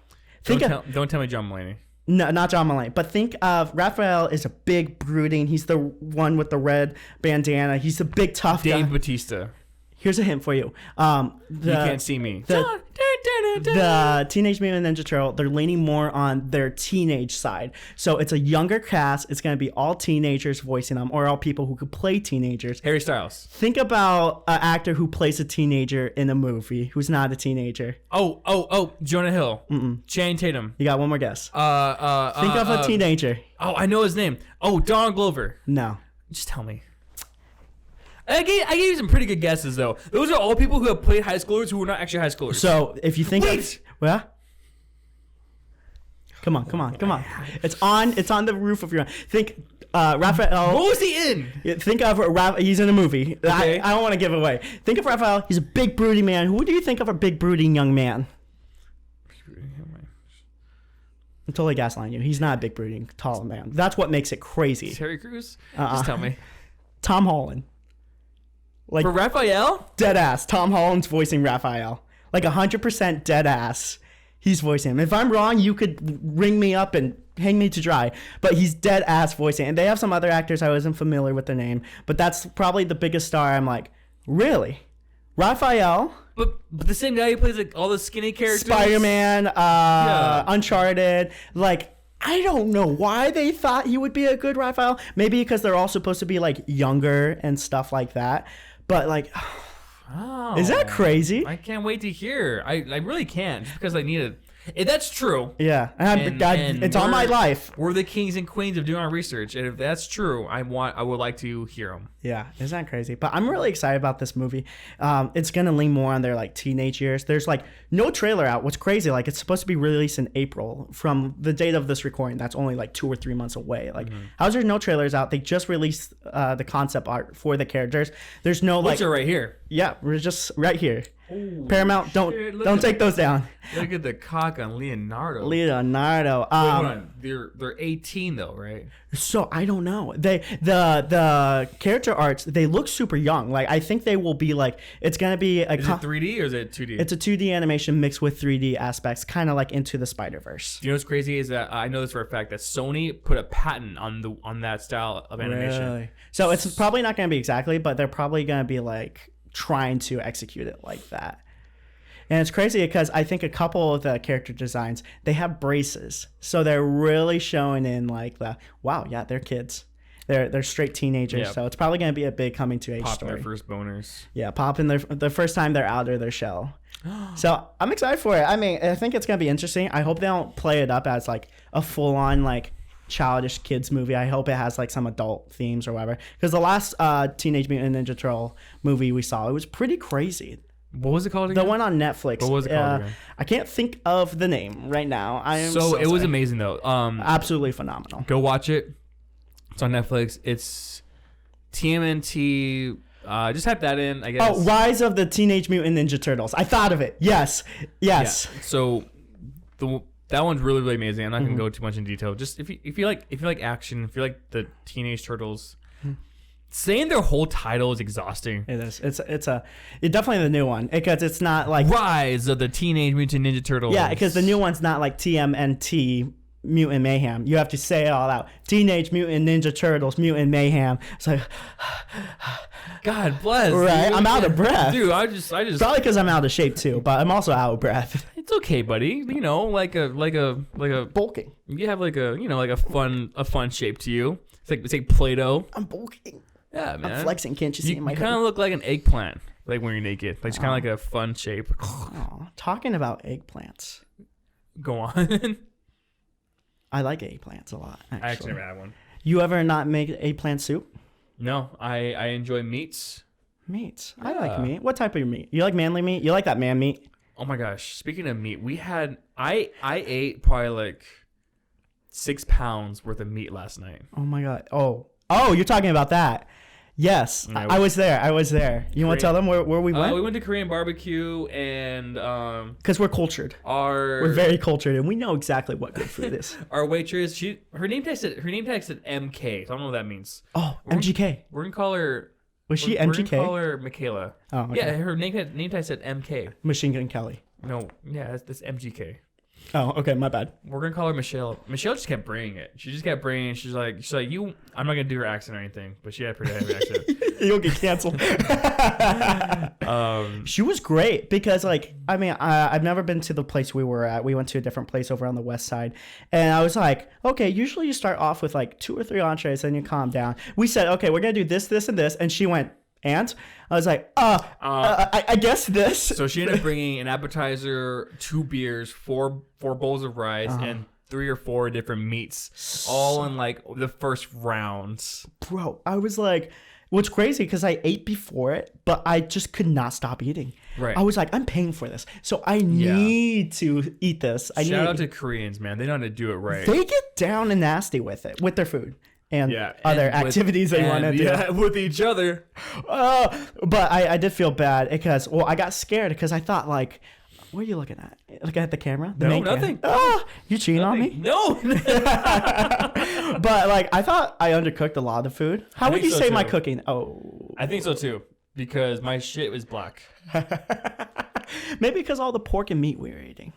Don't tell me John Mulaney. No, not John Mulaney. But think of Raphael is a big brooding. He's the one with the red bandana. He's a big tough guy. Dave Bautista. Here's a hint for you. You can't see me. The Teenage Mutant Ninja Turtle, they're leaning more on their teenage side. So it's a younger cast. It's going to be all teenagers voicing them, or all people who could play teenagers. Harry Styles. Think about an actor who plays a teenager in a movie who's not a teenager. Oh, Jonah Hill. Channing Tatum. You got one more guess. Think of a teenager. Oh, I know his name. Oh, Donald Glover. No. Just tell me. I gave you some pretty good guesses, though. Those are all people who have played high schoolers who were not actually high schoolers. So, if you think... Well, come on. It's on the roof of your... Think, Raphael... What was he in? Think of... He's in a movie. Okay. I don't want to give it away. Think of Raphael. He's a big, brooding man. Who do you think of a big, brooding young man? I'm totally gaslighting you. He's not a big, brooding, tall man. That's what makes it crazy. Terry Crews? Just tell me. Tom Holland. Like, for Raphael? Dead ass. Tom Holland's voicing Raphael. Like 100% dead ass. He's voicing him. If I'm wrong, you could ring me up and hang me to dry. But he's dead ass voicing. And they have some other actors I wasn't familiar with their name. But that's probably the biggest star. I'm like, really? Raphael? But the same guy who plays like all the skinny characters? Spider-Man, Uncharted. Like, I don't know why they thought he would be a good Raphael. Maybe because they're all supposed to be like younger and stuff like that. But like, is that crazy? I can't wait to hear. I really can't, just because I need If that's true, Yeah, and it's on my life. We're the kings and queens of doing our research, and if that's true, I would like to hear them. Yeah, isn't that crazy? But I'm really excited about this movie. It's gonna lean more on their like teenage years. There's like no trailer out. What's crazy? Like it's supposed to be released in April. From the date of this recording, that's only like 2 or 3 months away. Like, how's there no trailers out? They just released the concept art for the characters. There's no like. Which are right here. Yeah, we're just right here. Holy Paramount, don't take those down. Look at the cock on Leonardo. Leonardo. Wait, hold on. They're 18 though, right? So I don't know. The character arts, they look super young. Like I think they will be like it's gonna be a. Is it 3D or is it 2D? It's a 2D animation mixed with 3D aspects, kind of like Into the Spider-Verse. You know what's crazy is that I know this for a fact that Sony put a patent on that style of animation. Really? So it's probably not gonna be exactly, but they're probably gonna be like trying to execute it like that. And it's crazy because I think a couple of the character designs, they have braces. So they're really showing in like they're kids. They're straight teenagers. Yeah. So it's probably going to be a big coming to age Popping story. their first boners. Yeah, popping the first time they're out of their shell. So I'm excited for it. I mean, I think it's going to be interesting. I hope they don't play it up as like a full on like childish kids movie. I hope it has like some adult themes or whatever. Because the last Teenage Mutant Ninja Turtle movie we saw, it was pretty crazy. What was it called again? The one on Netflix. What was it called again? I can't think of the name right now. I am so it was sorry. amazing though. Absolutely phenomenal. Go watch it. It's on Netflix. It's TMNT. Just type that in, I guess. Oh, Rise of the Teenage Mutant Ninja Turtles. I thought of it. Yes. Yeah. So that one's really, really amazing. I'm not gonna go too much in detail. Just if you like action, if you like the Teenage Turtles. Saying their whole title is exhausting. It is. It's definitely the new one because it's not like Rise of the Teenage Mutant Ninja Turtles. Yeah, because the new one's not like TMNT Mutant Mayhem. You have to say it all out. Teenage Mutant Ninja Turtles Mutant Mayhem. It's like God bless. Right, dude. I'm out of breath. Dude, I just probably because I'm out of shape too, but I'm also out of breath. It's okay, buddy. You know, like a Bulking. You have like a fun shape to you. It's like Play-Doh. I'm bulking. Yeah, man. I'm flexing. Can't you see my You kind of look like an eggplant, like when you're naked. Like it's kind of like a fun shape. Oh, talking about eggplants. Go on. I like eggplants a lot. Actually. I actually never had one. You ever not make eggplant soup? No, I enjoy meats. Meats. I like meat. What type of meat? You like manly meat? You like that man meat? Oh my gosh! Speaking of meat, I ate probably like 6 pounds worth of meat last night. Oh my god! Oh, you're talking about that? Yes, I was there. You want to tell them where we went? We went to Korean barbecue and because we're cultured. We're very cultured and we know exactly what good food is. Our waitress, her name tag said MK. So I don't know what that means. Oh, MGK. We're gonna call her. Was she MGK? We're gonna call her Michaela. Oh, okay. Yeah, her name tag said MK. Machine Gun Kelly. No, yeah, that's MGK. Oh, okay, my bad. We're gonna call her Michelle. Michelle just kept bringing it. She just kept bringing it. She's like, you. I'm not gonna do her accent or anything, but she had a pretty heavy accent. You'll get canceled. She was great because, like, I mean, I've never been to the place we were at. We went to a different place over on the west side, and I was like, okay, usually you start off with like 2 or 3 entrees, then you calm down. We said, okay, we're gonna do this, this, and this, and she went. And I was like, I guess this. So she ended up bringing an appetizer, 2 beers, 4 bowls of rice, and 3 or 4 different meats, all in like the first round. Bro, I was like, what's crazy because I ate before it, but I just could not stop eating. Right. I was like, I'm paying for this, so I need to eat this. Shout out to Koreans, man. They know how to do it right. They get down and nasty with it, with their food. And other and activities they want to do. Yeah, with each other. But I did feel bad because, I got scared because I thought, like, what are you looking at? Looking at the camera? No, nothing. You cheating on me? No. But, like, I thought I undercooked a lot of the food. How would you say my cooking? Oh. I think so, too. Because my shit was black. Maybe because all the pork and meat we were eating.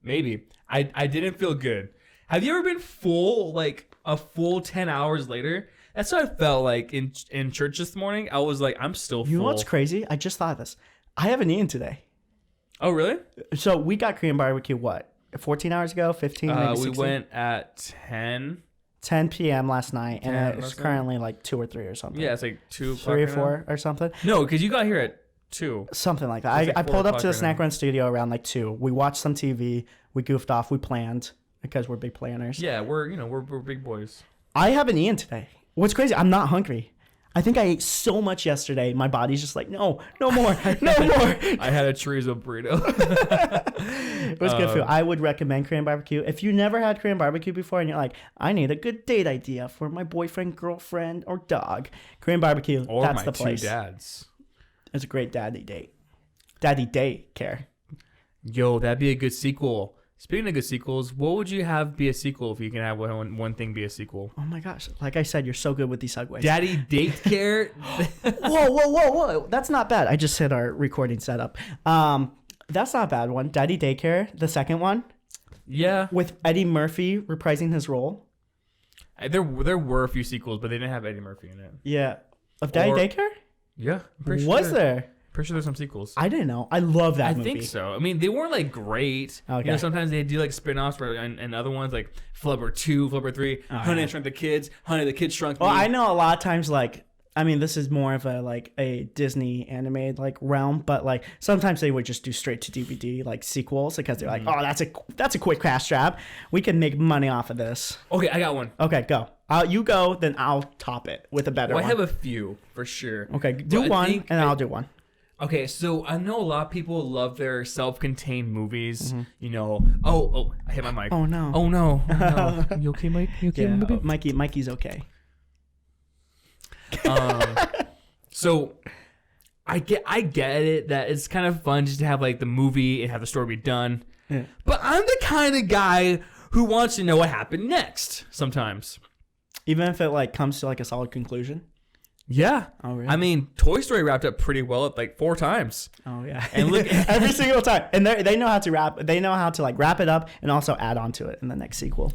Maybe. I didn't feel good. Have you ever been full, like, a full 10 hours later? That's what I felt like in church this morning. I was like, I'm still full. You know what's crazy? I just thought of this. I haven't eaten today. Oh, really? So we got Korean barbecue, 14 hours ago? 15, maybe 16? We went at 10 p.m. last night, and it's currently like 2 or 3 or something. Yeah, it's like 2 o'clock. 3 or 4 or something. No, because you got here at 2. Something like that. It's like I 4 pulled up to the o'clock right Snack now. Run studio around like 2. We watched some TV. We goofed off. We planned because we're big planners. Yeah, we're big boys. I haven't eaten today. What's crazy, I'm not hungry. I think I ate so much yesterday. My body's just like, no more, no more. I had a chorizo burrito. It was good food. I would recommend Korean barbecue. If you never had Korean barbecue before and you're like, I need a good date idea for my boyfriend, girlfriend, or dog, Korean barbecue, Or that's my the place. 2 dads. It's a great daddy date. Daddy daycare. Yo, that'd be a good sequel. Speaking of good sequels, what would you have be a sequel if you can have one thing be a sequel? Oh my gosh. Like I said, you're so good with these segues. Daddy Date Care? Whoa. That's not bad. I just hit our recording setup. That's not a bad one. Daddy Daycare, the second one, Yeah. with Eddie Murphy reprising his role. There were a few sequels, but they didn't have Eddie Murphy in it. Yeah. Of Daddy Or- Daycare? Yeah. I'm pretty Was sure. there? Pretty sure there's some sequels. I didn't know. I love that I movie. think so. I mean, they weren't like great. Okay. You know, sometimes they do like spin-offs and other ones like Flubber 2, Flubber 3, Honey, I Shrunk the Kids, Honey, the Kids Shrunk Me. Well, I know a lot of times, like, I mean, this is more of a Disney animated like realm, but like sometimes they would just do straight to DVD like sequels because they're like, oh, that's a quick cash grab. We can make money off of this. Okay, I got one. Okay, go. You go, then I'll top it with a better Well, I one. have a few for sure. Okay, do But I one, think and I'll do one. Okay, so I know a lot of people love their self-contained movies. Mm-hmm. You know, oh, I hit my mic. Oh no. Oh no. Oh, no. You okay, Mike? You okay, Yeah, baby? Mikey's okay. So I get it that it's kind of fun just to have like the movie and have the story be done. Yeah. But I'm the kind of guy who wants to know what happened next sometimes. Even if it like comes to like a solid conclusion. Yeah. Oh really? I mean, Toy Story wrapped up pretty well at like 4 times. Oh yeah. And look every single time, and they know how to wrap. They know how to like wrap it up and also add on to it in the next sequel.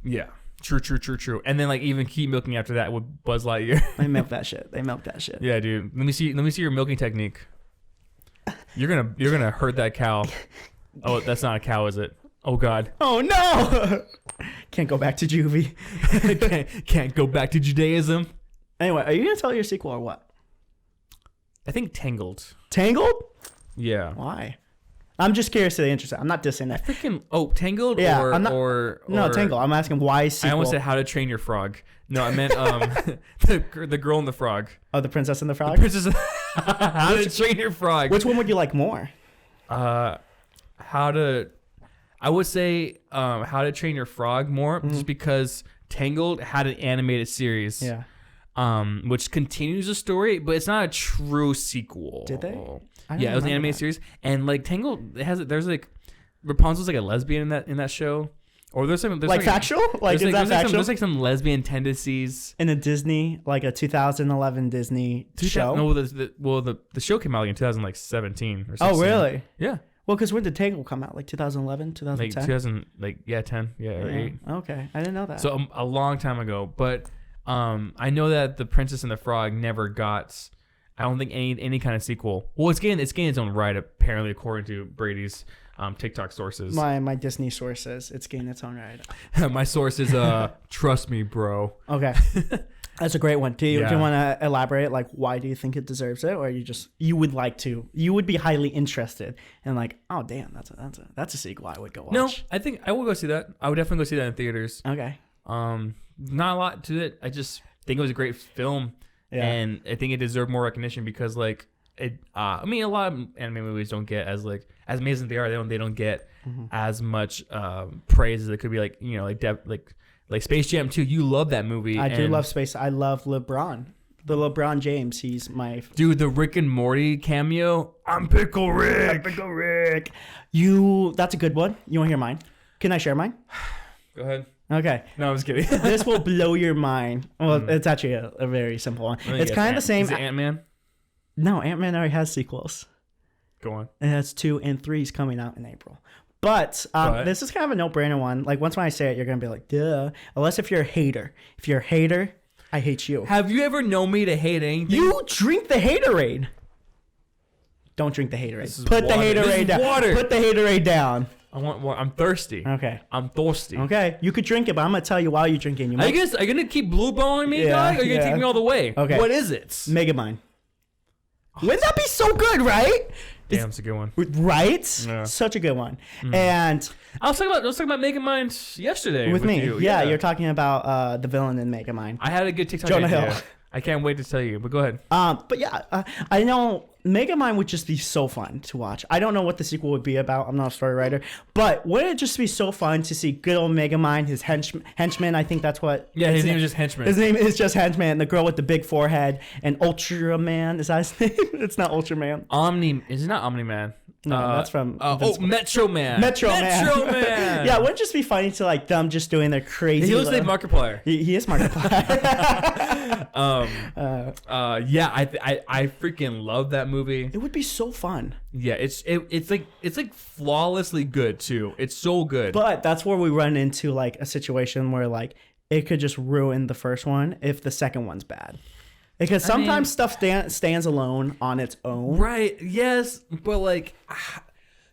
Yeah. True. And then like even keep milking after that with Buzz Lightyear. They milk that shit. Yeah, dude. Let me see your milking technique. You're gonna hurt that cow. Oh, that's not a cow, is it? Oh God. Oh no! Can't go back to juvie. can't go back to Judaism. Anyway, are you gonna tell your sequel or what? I think Tangled. Tangled? Yeah. Why? I'm just curious to the interest. I'm not dissing it. Freaking Tangled Yeah, or, I'm not- or No, Tangled. I'm asking why I sequel. almost said How to Train Your Frog. No, I meant the girl and the frog. Oh, the Princess and the Frog. Princess. How to Train Your Frog. Which one would you like more? I would say How to Train Your Frog more, just because Tangled had an animated series. Yeah. Which continues the story, but it's not a true sequel. Did they? Yeah, it was an animated series, and like Tangled, there's like Rapunzel's like a lesbian in that show, or there's Like factual? Like is that factual? There's like some lesbian tendencies In a Disney, like a 2011 Disney show? No, the show came out like in 2017 or 16. Oh, really? Yeah, Well, because when did Tangled come out? Like 2011, like 2010? 10, or 8. Okay, I didn't know that. So a long time ago, but I know that the Princess and the Frog never got. I don't think any kind of sequel. Well, it's getting its own right apparently, according to Brady's TikTok sources. my Disney sources, it's getting its own right. My source is trust me, bro. Okay, that's a great one. Do you want to elaborate? Like, why do you think it deserves it, or you would be highly interested and like, oh damn, that's a sequel I would go watch. No, I think I will go see that. I would definitely go see that in theaters. Okay. Not a lot to it. I just think it was a great film. Yeah. And I think it deserved more recognition because like it. I mean, a lot of anime movies don't get as amazing as they are. They don't get as much praise as it could be. Like like Space Jam 2. You love that movie. I do love space. I love LeBron. The LeBron James. He's my dude. The Rick and Morty cameo. I'm Pickle Rick. That's a good one. You want to hear mine? Can I share mine? Go ahead. Okay. No, I was kidding. This will blow your mind. Well, it's actually a very simple one. It's kind of the same. Is it Ant-Man? No, Ant-Man already has sequels. Go on. It has 2 and 3s coming out in April. But this is kind of a no-brainer one. Like, once when I say it, you're going to be like, duh. Unless if you're a hater. If you're a hater, I hate you. Have you ever known me to hate anything? You drink the haterade. Don't drink the haterade. Put the haterade down. Water. Put the haterade down. I want more. I'm thirsty. Okay. I'm thirsty. Okay. You could drink it, but I'm going to tell you while you're drinking. Are you gonna keep blue balling me, Yeah, guy? Or are you gonna yeah. take me all the way? Okay. What is it? Megamind. Wouldn't that be so good, right? Damn, it's a good one. Right? Yeah. Such a good one. And I was talking about Megamind yesterday with me. you. Yeah, you're talking about the villain in Megamind. I had a good TikTok Jonah idea. Hill. I can't wait to tell you, but go ahead. But yeah, I know Megamind would just be so fun to watch. I don't know what the sequel would be about. I'm not a story writer, but wouldn't it just be so fun to see good old Megamind, his henchman? I think that's what. Yeah, his name is just Henchman. His name is just Henchman. The girl with the big forehead and Ultraman. Is that his name? It's not Ultraman. Is it not Omni-Man? No, that's from. Metro Man. Metro Man. Man. Yeah, wouldn't it just be funny to like them just doing their crazy. He looks like Markiplier. He is Markiplier. Yeah, I freaking love that movie. It would be so fun. Yeah, it's like flawlessly good too. It's so good. But that's where we run into like a situation where like it could just ruin the first one if the second one's bad. Because sometimes stuff stands alone on its own. Right. Yes, but like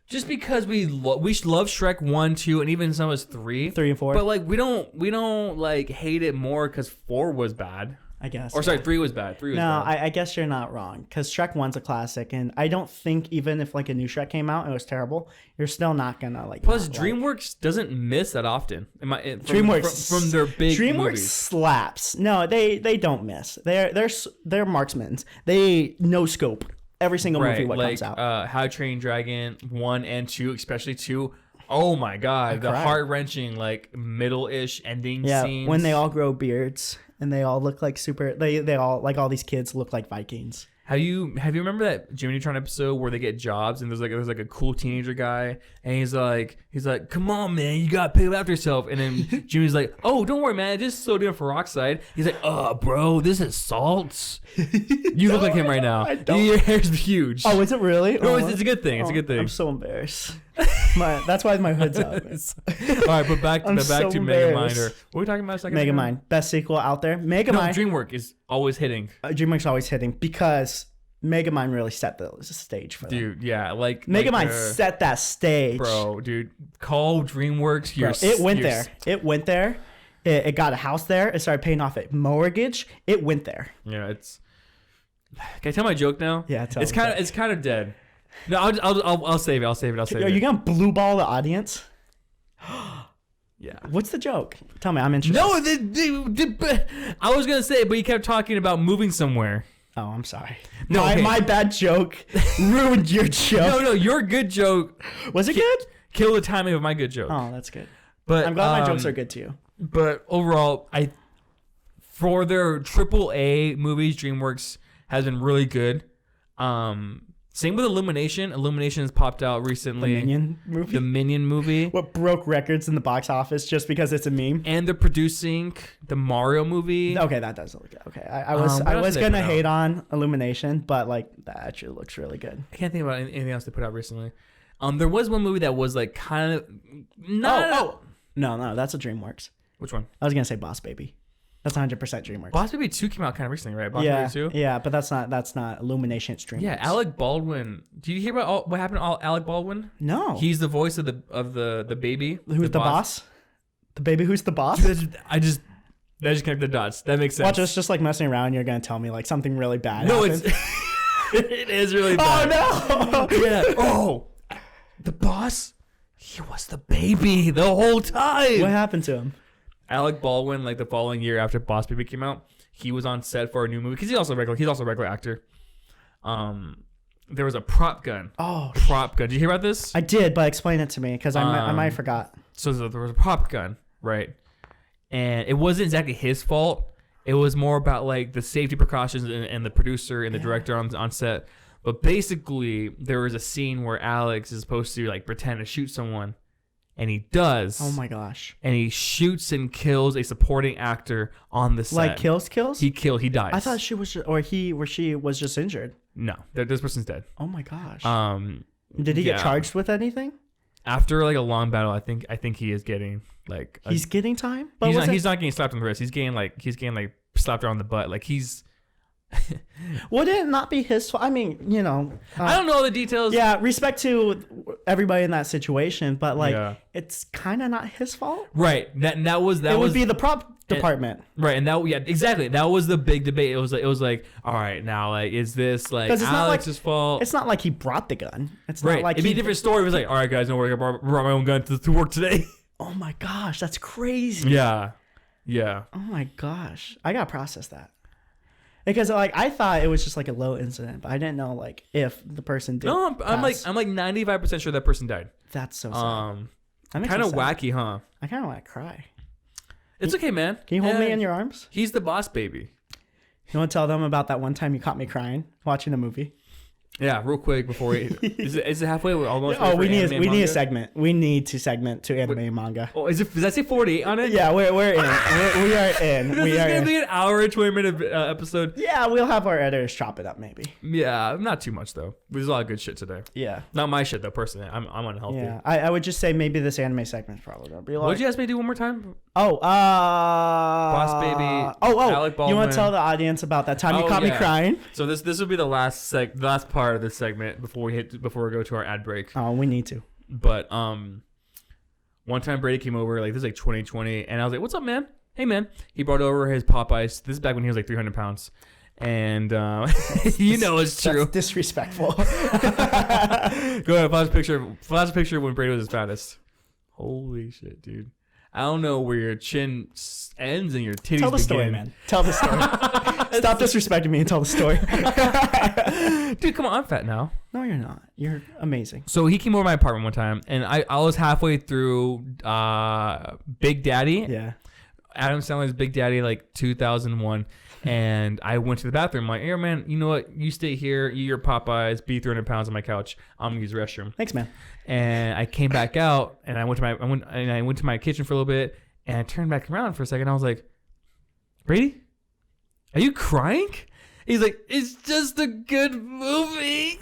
just because we love Shrek 1, 2, and even some as 3 and 4. But like we don't like hate it more because 4 was bad. I guess. Or sorry, 3 was bad. 3 was no, bad. I guess you're not wrong because Shrek 1's a classic, and I don't think even if like a new Shrek came out and it was terrible, you're still not gonna like. Plus, DreamWorks doesn't miss that often. DreamWorks from their big DreamWorks movies. slaps. No, they don't miss. They're marksmen. They no scope every single movie what comes out. How to Train Your Dragon 1 and 2, especially 2. Oh my god, the heart wrenching like middle-ish ending scenes. When they all grow beards. And they all look like they all like all these kids look like Vikings. Have you remember that Jimmy Neutron episode where they get jobs and there's like a cool teenager guy and he's like, come on man, you gotta pick up after yourself, and then Jimmy's like, oh don't worry man, I just sodium peroxide. He's like, oh bro, this is salt. You look like him right now. Your hair's huge. Oh, is it really? No, it's a good thing. It's a good thing. I'm so embarrassed. That's why my hood's up. All right, but back to Megamind. What are we talking about a second ago? Megamind, best sequel out there. Megamind. No, DreamWorks is always hitting. DreamWorks always hitting because Megamind really set the stage for them. Dude, yeah, like Megamind set that stage, bro. Dude, call DreamWorks. It went there. It went there. It got a house there. It started paying off a mortgage. It went there. Yeah, it's. Can I tell my joke now? Yeah, tell. It's kind of dead. No, I'll save it. Are you gonna blue ball the audience? Yeah. What's the joke? Tell me, I'm interested. No, I was gonna say it, but you kept talking about moving somewhere. Oh, I'm sorry. No, my bad joke ruined your joke. No, your good joke. Was it good? Kill the timing of my good joke. Oh, that's good. But I'm glad my jokes are good to you. But overall, for their AAA movies, DreamWorks has been really good. Same with Illumination. Illumination has popped out recently. The Minion movie. What broke records in the box office just because it's a meme. And they're producing the Mario movie. Okay, that does look good. Okay, I was gonna hate on Illumination, but like that actually looks really good. I can't think about anything else they put out recently. There was one movie that was like kind of No, that's a DreamWorks. Which one? I was gonna say Boss Baby. That's 100% DreamWorks. Boss Baby 2 came out kind of recently, right? Boss Baby 2? Yeah, but that's not Illumination, it's DreamWorks. Yeah, Alec Baldwin. Did you hear about what happened to Alec Baldwin? No. He's the voice of the baby. Who's the boss? The baby who's the boss? I just connect the dots. That makes sense. Watch us just like messing around. You're gonna tell me like something really bad. No, happened. it is really bad. Oh no! Yeah. Oh, the boss. He was the baby the whole time. What happened to him? Alec Baldwin, like the following year after Boss Baby came out, he was on set for a new movie because he's also a regular actor. There was a prop gun. Oh, prop gun. Did you hear about this? I did, but explain it to me because I might forgot. So there was a prop gun, right? And it wasn't exactly his fault. It was more about like the safety precautions and the producer and the director on set. But basically, there was a scene where Alex is supposed to like pretend to shoot someone. And he does. Oh my gosh. And he shoots and kills a supporting actor on the set. Like kills? He dies. I thought she was she was just injured. No, this person's dead. Oh my gosh. Did he get charged with anything? After like a long battle, I think he is getting like he's getting time? But he's not getting slapped on the wrist. He's getting like slapped around the butt. Like he's Would it not be his fault? I mean, you know, I don't know the details. yeah, respect to everybody in that situation, but like, it's kind of not his fault. Right. That was It would be the prop department. Right, and exactly. That was the big debate. It was like, all right, now like, is this like Alex's fault? It's not like he brought the gun. It's right. not like It'd be a different story. It was like, all right, guys, don't worry, I brought my own gun to work today. Oh my gosh, that's crazy. Yeah. Oh my gosh, I gotta process that. Because like I thought it was just like a low incident, but I didn't know like if the person did. No, I'm like 95% sure that person died. That's so sad. Kind of wacky, huh? I kind of want to cry. It's okay, man. Can you hold me in your arms? He's the boss, baby. You want to tell them about that one time you caught me crying watching a movie? Yeah, real quick before we is it halfway? We're almost. Oh, we need a segment. We need to segment to anime and manga. Oh, does that say 48 on it? Yeah, we're in. we are in. This is gonna be an hour and 20-minute episode. Yeah, we'll have our editors chop it up maybe. Yeah, not too much though. There's a lot of good shit today. Yeah, not my shit though. Personally, I'm unhealthy. Yeah, I would just say maybe this anime segment's probably gonna be like. What'd you ask me to do one more time? Oh, Boss Baby. Alec Baldwin. You want to tell the audience about that time you caught me crying? So this will be the last part of this segment before we go to our ad break. Oh, we need to. But one time Brady came over, like this is like 2020, and I was like, "What's up, man? Hey, man." He brought over his Popeyes. This is back when he was like 300 pounds. And you know it's true. That's disrespectful. Go ahead, flash a picture when Brady was his fattest. Holy shit, dude. I don't know where your chin ends and your titties begin. Tell the story, man. Tell the story. Stop disrespecting me and tell the story. Dude, come on. I'm fat now. No, you're not. You're amazing. So he came over to my apartment one time, and I was halfway through Big Daddy. Yeah. Adam Sandler's Big Daddy, like 2001. And I went to the bathroom. I'm like, hey, man, you know what? You stay here. Eat your Popeyes. Be 300 pounds on my couch. I'm going to use the restroom. Thanks, man. And I came back out, and I went to my kitchen for a little bit, and I turned back around for a second. I was like, Brady, are you crying? He's like, it's just a good movie.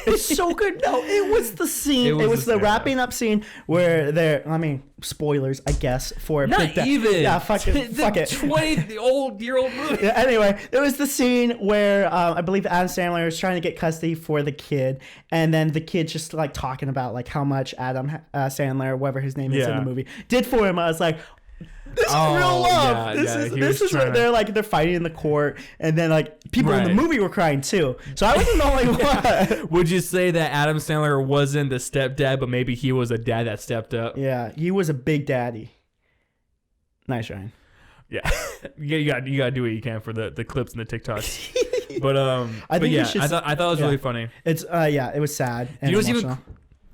It's so good. No, it was the scene. It was the wrapping up scene where they're, I mean, spoilers, I guess, for not even. Yeah, fuck it. Fuck it. 20-year-old movie. Yeah, anyway, there was the scene where I believe Adam Sandler was trying to get custody for the kid, and then the kid just like talking about like how much Adam Sandler, whatever his name is in the movie, did for him. I was like, this is real love. This is what they're fighting in the court, and then like people in the movie were crying too. So I wasn't the only one. Would you say that Adam Sandler wasn't the stepdad, but maybe he was a dad that stepped up? Yeah, he was a big daddy. Nice, Ryan. Yeah, you got to do what you can for the clips and the TikToks. But I thought it was really funny. It's it was sad. And do you know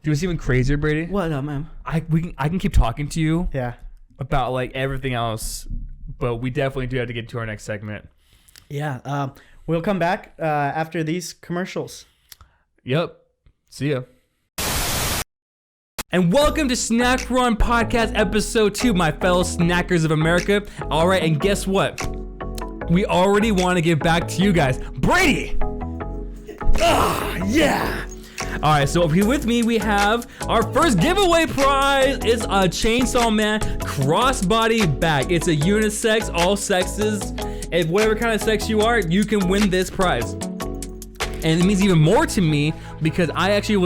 what's even crazier, Brady? What up, man? I can keep talking to you. Yeah. About like everything else, but we definitely do have to get to our next segment. Yeah, we'll come back after these commercials. Yep. See ya. And welcome to Snack Run Podcast Episode 2, my fellow snackers of America. All right, and guess what? We already want to give back to you guys. Brady! Yeah! All right, so here with me, we have our first giveaway prize. It's a Chainsaw Man crossbody bag. It's a unisex, all sexes. If whatever kind of sex you are, you can win this prize. And it means even more to me because I actually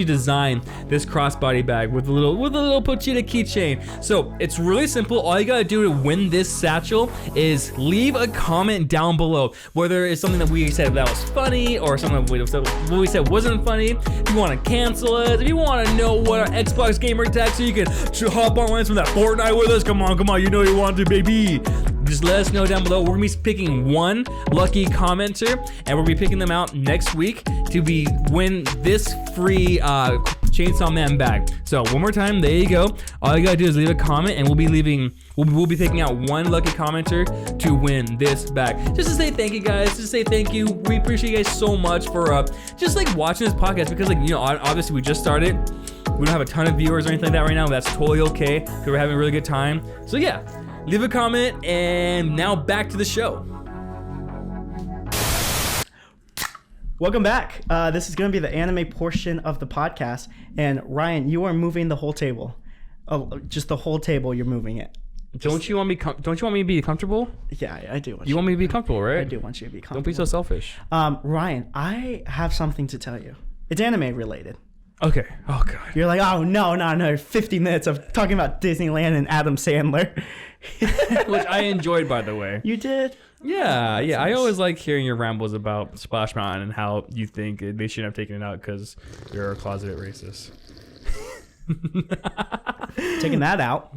designed this crossbody bag with a little Pochita keychain. So it's really simple. All you gotta do to win this satchel is leave a comment down below. Whether it's something that we said that was funny or something that we said wasn't funny. If you want to cancel us, if you want to know what our Xbox gamer tag, so you can hop online from that Fortnite with us. Come on, you know you want to, baby. Just let us know down below. We're gonna be picking one lucky commenter, and we'll be picking them out next week to win this free Chainsaw Man bag. So one more time, there you go. All you gotta do is leave a comment, and we'll be picking out one lucky commenter to win this bag. Just to say thank you, guys. Just to say thank you. We appreciate you guys so much for just like watching this podcast because obviously we just started. We don't have a ton of viewers or anything like that right now. That's totally okay because we're having a really good time. So yeah. Leave a comment, and now back to the show. Welcome back. This is going to be the anime portion of the podcast. And Ryan, you are moving the whole table. Oh, just the whole table, you're moving it. Don't you want me? Don't you want me to be comfortable? Yeah, I do. You want me to be comfortable, right? I do want you to be comfortable. Don't be so selfish. Ryan, I have something to tell you. It's anime related. Okay. Oh god. You're like, oh no, 50 minutes of talking about Disneyland and Adam Sandler. Which I enjoyed, by the way. You did? Yeah. I always like hearing your rambles about Splash Mountain and how you think they shouldn't have taken it out because you're a closeted racist. Taking that out.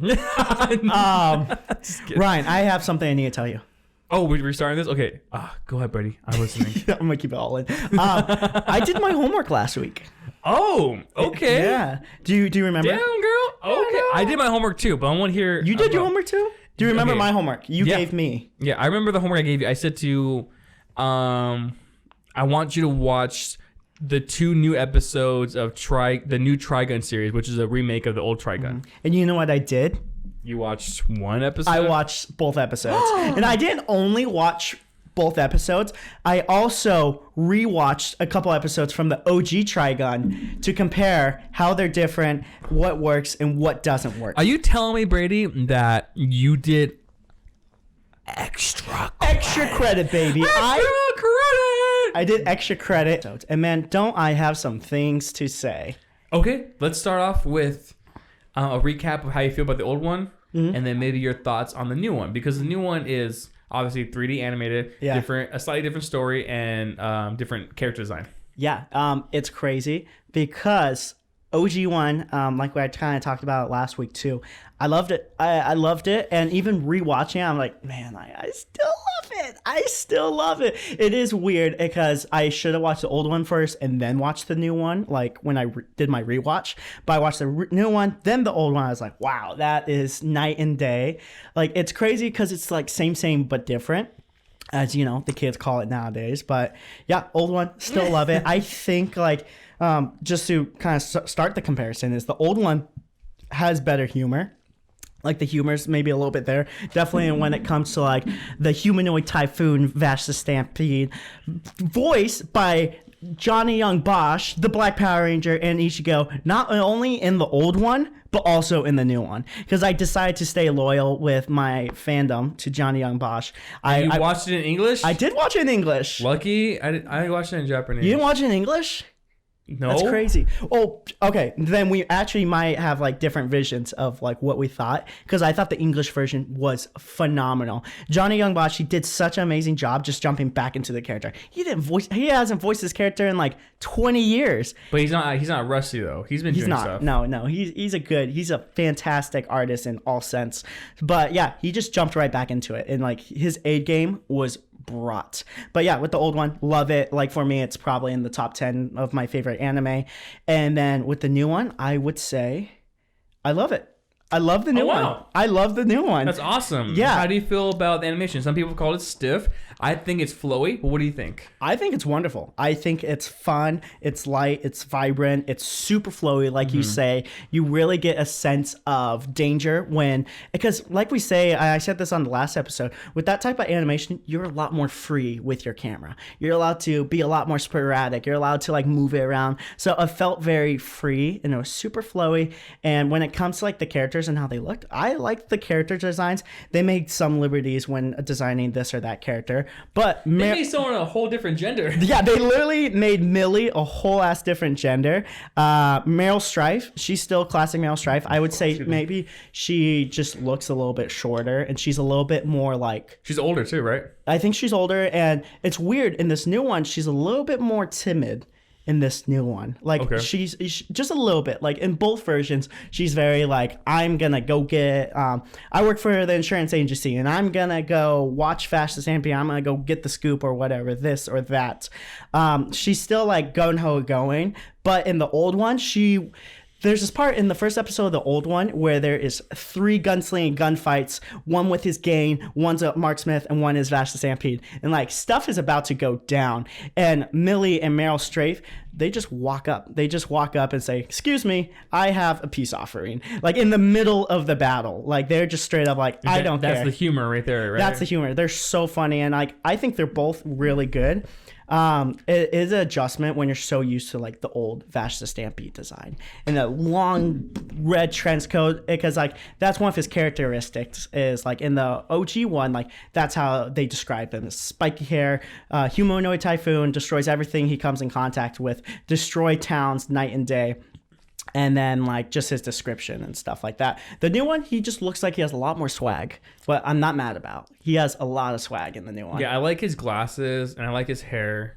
Ryan, I have something I need to tell you. Oh, we're starting this? Okay. Go ahead, Brady. I'm listening. I'm going to keep it all in. I did my homework last week. Oh, okay. Yeah. Do you remember? Damn, girl. Okay. I did my homework too, but I want to hear. You did your homework too? Do you remember my homework you gave me? Yeah, I remember the homework I gave you. I said to you, I want you to watch the 2 new episodes of the new Trigun series, which is a remake of the old Trigun. Mm-hmm. And you know what I did? You watched one episode? I watched both episodes. And I didn't only watch both episodes. I also rewatched a couple episodes from the OG Trigun to compare how they're different, what works, and what doesn't work. Are you telling me, Brady, that you did extra credit, baby? I did extra credit. And man, don't I have some things to say. Okay, let's start off with a recap of how you feel about the old one, and then maybe your thoughts on the new one, because the new one is obviously 3D animated, a slightly different story, and different character design. Yeah, it's crazy because OG one, like what I kind of talked about last week too. I loved it. I loved it, and even rewatching it, I'm like, man, I still love it. I still love it. It is weird because I should have watched the old one first and then watched the new one, like when I did my rewatch. But I watched the new one, then the old one. I was like, wow, that is night and day. Like, it's crazy because it's like same but different, as you know the kids call it nowadays. But yeah, old one, still love it. I think like just to kind of start the comparison is the old one has better humor. Like the humor's maybe a little bit there. Definitely when it comes to like the humanoid typhoon Vash the Stampede, voiced by Johnny Young Bosch, the Black Power Ranger, and Ichigo, not only in the old one, but also in the new one. Because I decided to stay loyal with my fandom to Johnny Young Bosch. You watched it in English? I did watch it in English. Lucky. I watched it in Japanese. You didn't watch it in English? No. That's crazy. Oh, okay. Then we actually might have like different visions of like what we thought, because I thought the English version was phenomenal. Johnny Young Bosch, he did such an amazing job just jumping back into the character. He hasn't voiced his character in like 20 years. But he's not rusty though. He's doing stuff. No. He's a fantastic artist in all sense. But yeah, he just jumped right back into it, and like his aid game was brought. But yeah, with the old one, love it. Like for me, it's probably in the top 10 of my favorite anime. And then with the new one, I would say I love it. I love the new one. I love the new one. That's awesome. Yeah. How do you feel about the animation? Some people call it stiff. I think it's flowy. But what do you think? I think it's wonderful. I think it's fun. It's light. It's vibrant. It's super flowy, like you say. You really get a sense of danger because like we say, I said this on the last episode, with that type of animation, you're a lot more free with your camera. You're allowed to be a lot more sporadic. You're allowed to like move it around. So it felt very free, and it was super flowy. And when it comes to like the characters and how they looked, I liked the character designs. They made some liberties when designing this or that character, but they made someone a whole different gender. Yeah, they literally made Millie a whole ass different gender. Meryl Streep, she's still classic Meryl Streep. I would say maybe she just looks a little bit shorter, and she's a little bit more like, she's older too, right? I think she's older, and it's weird in this new one, she's a little bit more timid. In this new one, like she's just a little bit, like in both versions, she's very like, I'm gonna go get I work for the insurance agency, and I'm gonna go watch Fast the Stampede, I'm gonna go get the scoop or whatever, this or that. She's still like gung-ho going, but in the old one, there's this part in the first episode of the old one where there is 3 gunslinging gunfights, one with his gang, one's a marksmith, and one is Vash the Stampede. And like stuff is about to go down. And Millie and Meryl Streep, they just walk up. They just walk up and say, "Excuse me, I have a peace offering." Like in the middle of the battle. Like they're just straight up like, "I don't care." That's the humor right there, right? That's the humor. They're so funny, and like I think they're both really good. It is an adjustment when you're so used to like the old Vash the Stampede design and the long red trench coat, because like that's one of his characteristics is like in the OG one, like that's how they describe him: spiky hair, humanoid typhoon, destroys everything he comes in contact with, destroy towns night and day. And then like just his description and stuff like that. The new one, he just looks like he has a lot more swag, but I'm not mad about. He has a lot of swag in the new one. Yeah, I like his glasses and I like his hair.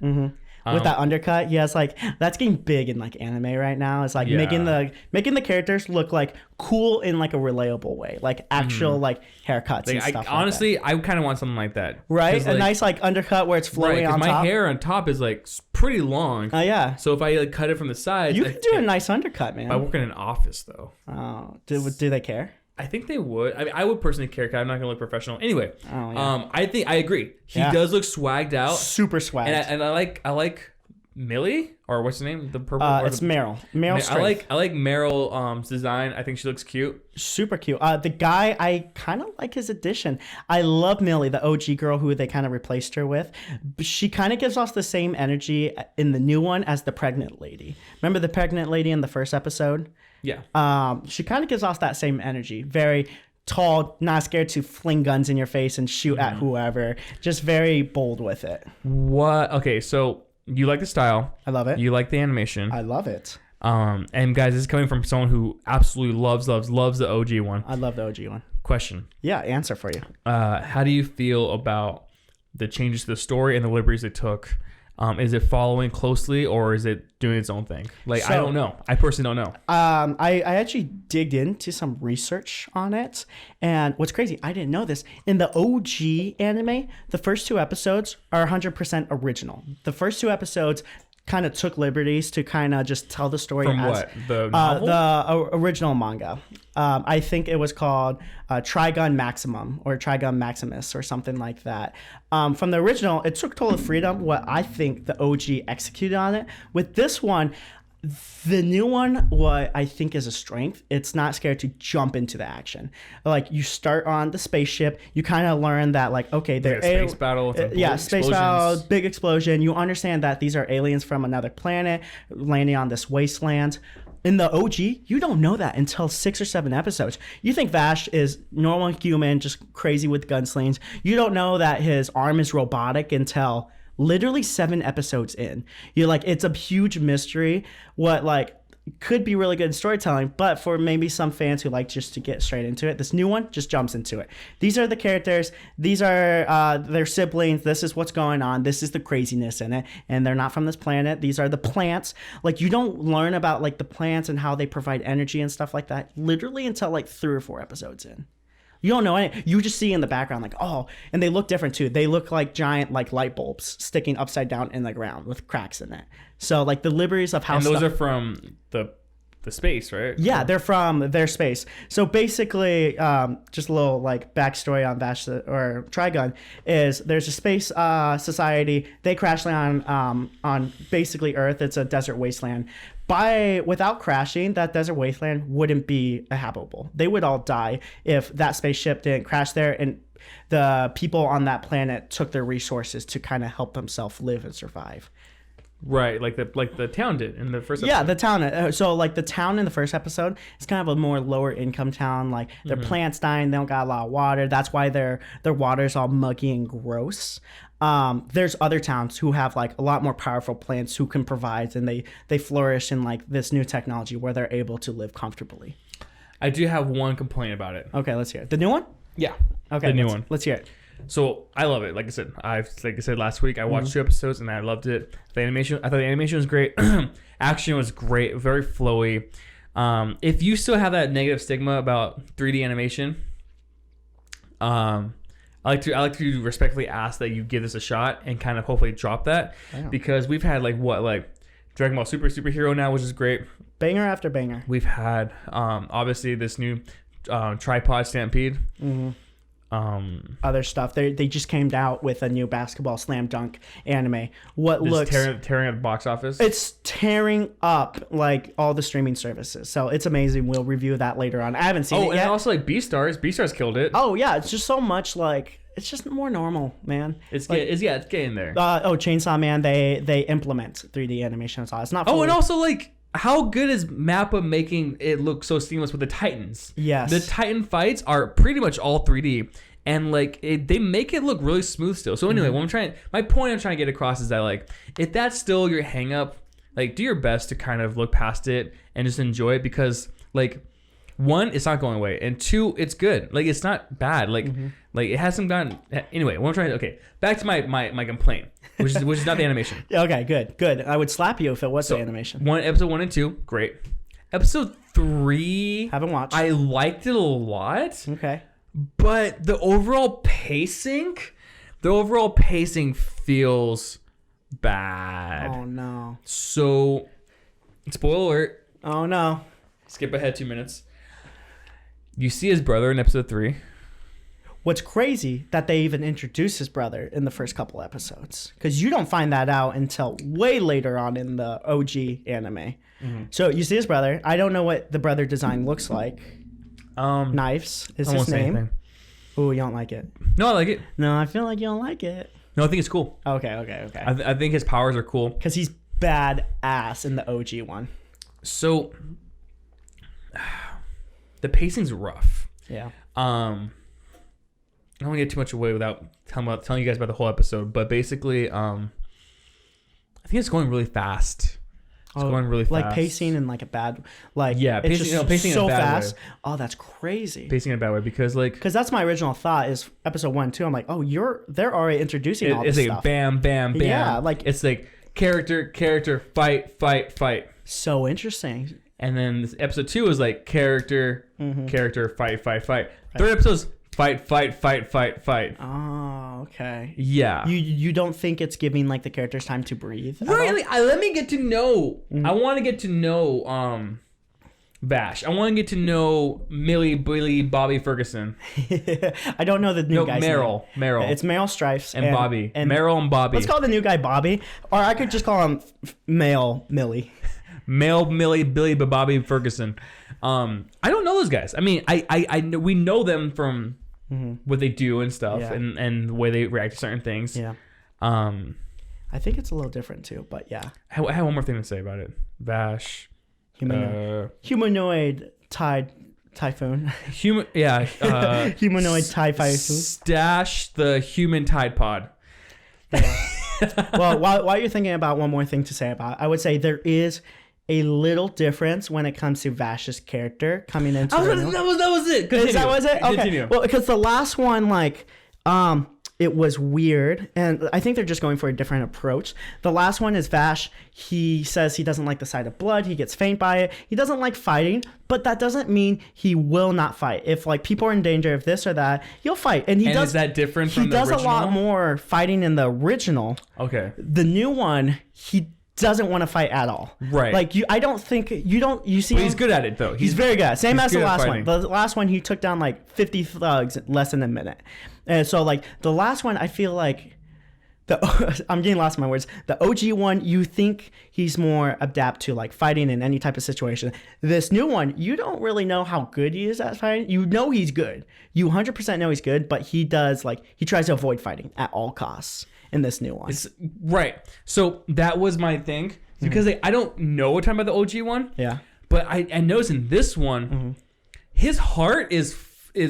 With that undercut, he has like that's getting big in like anime right now. It's like making the characters look like cool in like a relatable way, like actual like haircuts and stuff. Honestly, I kind of want something like that. Right, a like, nice like undercut where it's flowing on my top. My hair on top is like pretty long. Oh yeah. So if I like cut it from the sides, you can do a nice undercut, man. I work in an office though. Oh, do they care? I think they would. I mean, I would personally care because I'm not gonna look professional. Anyway, yeah. I agree. He does look swagged out, super swagged, and I like Millie, or what's her name? The purple. It's Meryl. I like Meryl's design. I think she looks cute. Super cute. The guy, I kind of like his addition. I love Millie, the OG girl who they kind of replaced her with. She kind of gives off the same energy in the new one as the pregnant lady. Remember the pregnant lady in the first episode? Yeah. She kind of gives off that same energy. Very tall, not scared to fling guns in your face and shoot at whoever. Just very bold with it. What? Okay, so you like the style. I love it. You like the animation. I love it. And guys, this is coming from someone who absolutely loves the OG one. I love the OG one. Question. Yeah, answer for you. How do you feel about the changes to the story and the liberties they took? Is it following closely or is it doing its own thing? Like, I don't know. I personally don't know. I actually digged into some research on it. And what's crazy, I didn't know this. In the OG anime, the first 2 episodes are 100% original. The first 2 episodes kind of took liberties to kind of just tell the story. From as what? The novel? The original manga. I think it was called Trigun Maximum or Trigun Maximus or something like that. From the original, it took total freedom. What I think the OG executed on it. With this one, the new one, what I think is a strength, it's not scared to jump into the action. Like you start on the spaceship, you kind of learn that like, okay, they're space battle. Space battle, big explosion. You understand that these are aliens from another planet landing on this wasteland. In the OG, you don't know that until 6 or 7 episodes. You think Vash is normal human, just crazy with gunslings. You don't know that his arm is robotic until literally 7 episodes in. You're like, it's a huge mystery. What like could be really good storytelling, but for maybe some fans who like just to get straight into it, this new one just jumps into it. These are the characters. These are their siblings. This is what's going on. This is the craziness in it. And they're not from this planet. These are the plants. Like you don't learn about like the plants and how they provide energy and stuff like that literally until like 3 or 4 episodes in. You don't know any. You just see in the background like, oh, and they look different too. They look like giant like light bulbs sticking upside down in the ground with cracks in it. So like the liberties of how. And those are from the space, right? Yeah, they're from their space. So basically, just a little like backstory on Vash or Trigun is there's a space society. They crash land on basically Earth. It's a desert wasteland. Without crashing, that desert wasteland wouldn't be habitable. They would all die if that spaceship didn't crash there and the people on that planet took their resources to kind of help themselves live and survive. Right, like the town did in the first episode. Yeah, the town. So like the town in the first episode is kind of a more lower income town. Like their plants dying, they don't got a lot of water. That's why their water is all muggy and gross. There's other towns who have like a lot more powerful plants who can provide, and they flourish in like this new technology where they're able to live comfortably. I do have one complaint about it. Okay, let's hear it. The new one? Yeah. Okay, the new one. Let's hear it. So I love it. Like I said last week, I watched 2 episodes and I loved it. I thought the animation was great. Action was great, very flowy. If you still have that negative stigma about 3D animation, I like to respectfully ask that you give this a shot and kind of hopefully drop that, because we've had like Dragon Ball Superhero now, which is great. Banger after banger. We've had obviously this new tripod Stampede. other stuff. They just came out with a new basketball slam dunk anime. What looks tearing at the box office? It's tearing up like all the streaming services. So it's amazing. We'll review that later on. I haven't seen it yet. Oh, and also like Beastars killed it. Oh yeah, it's just so much like it's just more normal, man. It's like, it's getting there. Chainsaw Man, they implement 3D animation. So it's not. Oh, and also like, how good is Mappa making it look so seamless with the Titans? Yes. The Titan fights are pretty much all 3D. And like they make it look really smooth still. So anyway, my point I'm trying to get across is that like, if that's still your hang up, like do your best to kind of look past it and just enjoy it, because like, one, it's not going away, and two, it's good. Like it's not bad. Like like it hasn't gotten anyway. What I'm trying to back to my complaint, which is not the animation. Okay, good. I would slap you if it was the animation. Episode 1 and 2, great. Episode 3, haven't watched. I liked it a lot. Okay. But the overall pacing feels bad. Oh no. So, spoiler alert. Oh no. Skip ahead 2 minutes. You see his brother in episode 3. What's crazy that they even introduce his brother in the first couple episodes, because you don't find that out until way later on in the OG anime. So you see his brother. I don't know what the brother design looks like. Knives is his name. Oh, you don't like it? No, I like it. No, I feel like you don't like it. No, I think it's cool. Okay. I think his powers are cool. Because he's badass in the OG one. So, the pacing's rough. Yeah. I don't want to get too much away without telling you guys about the whole episode, but basically, I think it's going really fast. It's going really fast. Like pacing in like a bad, like yeah, it's pacing so in a bad fast. way. Oh, that's crazy. Pacing in a bad way because that's my original thought is episode 1, 2. I'm like, oh, they're already introducing all this stuff. It's like bam, bam, bam. Yeah, like it's like character, fight. So interesting. And then this episode 2 is like character, fight. Third episode's fight. Oh, okay. Yeah. You don't think it's giving like the characters time to breathe? Really? Let me get to know. I want to get to know Vash. I want to get to know Millie, Billy, Bobby Ferguson. I don't know the new guy's name. Meryl. It's Meryl Stripes and Bobby. And Meryl and Bobby. Let's call the new guy Bobby, or I could just call him Male Millie. Male Millie, Billy, Bobby Ferguson. I don't know those guys. I mean, I know, we know them from what they do and stuff, and the way they react to certain things. Yeah. I think it's a little different too, but yeah. I have one more thing to say about it. Vash. Humanoid typhoon. Humanoid typhoon. Stash the human Tide Pod. Yeah. Well, while you're thinking about one more thing to say about it, I would say there is a little difference when it comes to Vash's character coming into that was it. Continue. That was it? Okay. Continue. Well, because the last one, like, it was weird, and I think they're just going for a different approach. The last one is Vash. He says he doesn't like the sight of blood. He gets faint by it. He doesn't like fighting, but that doesn't mean he will not fight. If like people are in danger, if this or that, he'll fight. And is that different from the original? He does a lot more fighting in the original. Okay. The new one, he doesn't want to fight at all. Right. Like you see but he's good at it though. He's very good. Same as the last one. The last one he took down like 50 thugs in less than a minute. And so like the last one I feel like I'm getting lost in my words. The OG one, you think he's more adept to like fighting in any type of situation. This new one, you don't really know how good he is at fighting. You know he's good. You 100% know he's good, but he tries to avoid fighting at all costs in this new one. Right. So that was my thing. Because I don't know what time about the OG one. Yeah. But I noticed in this one, his heart is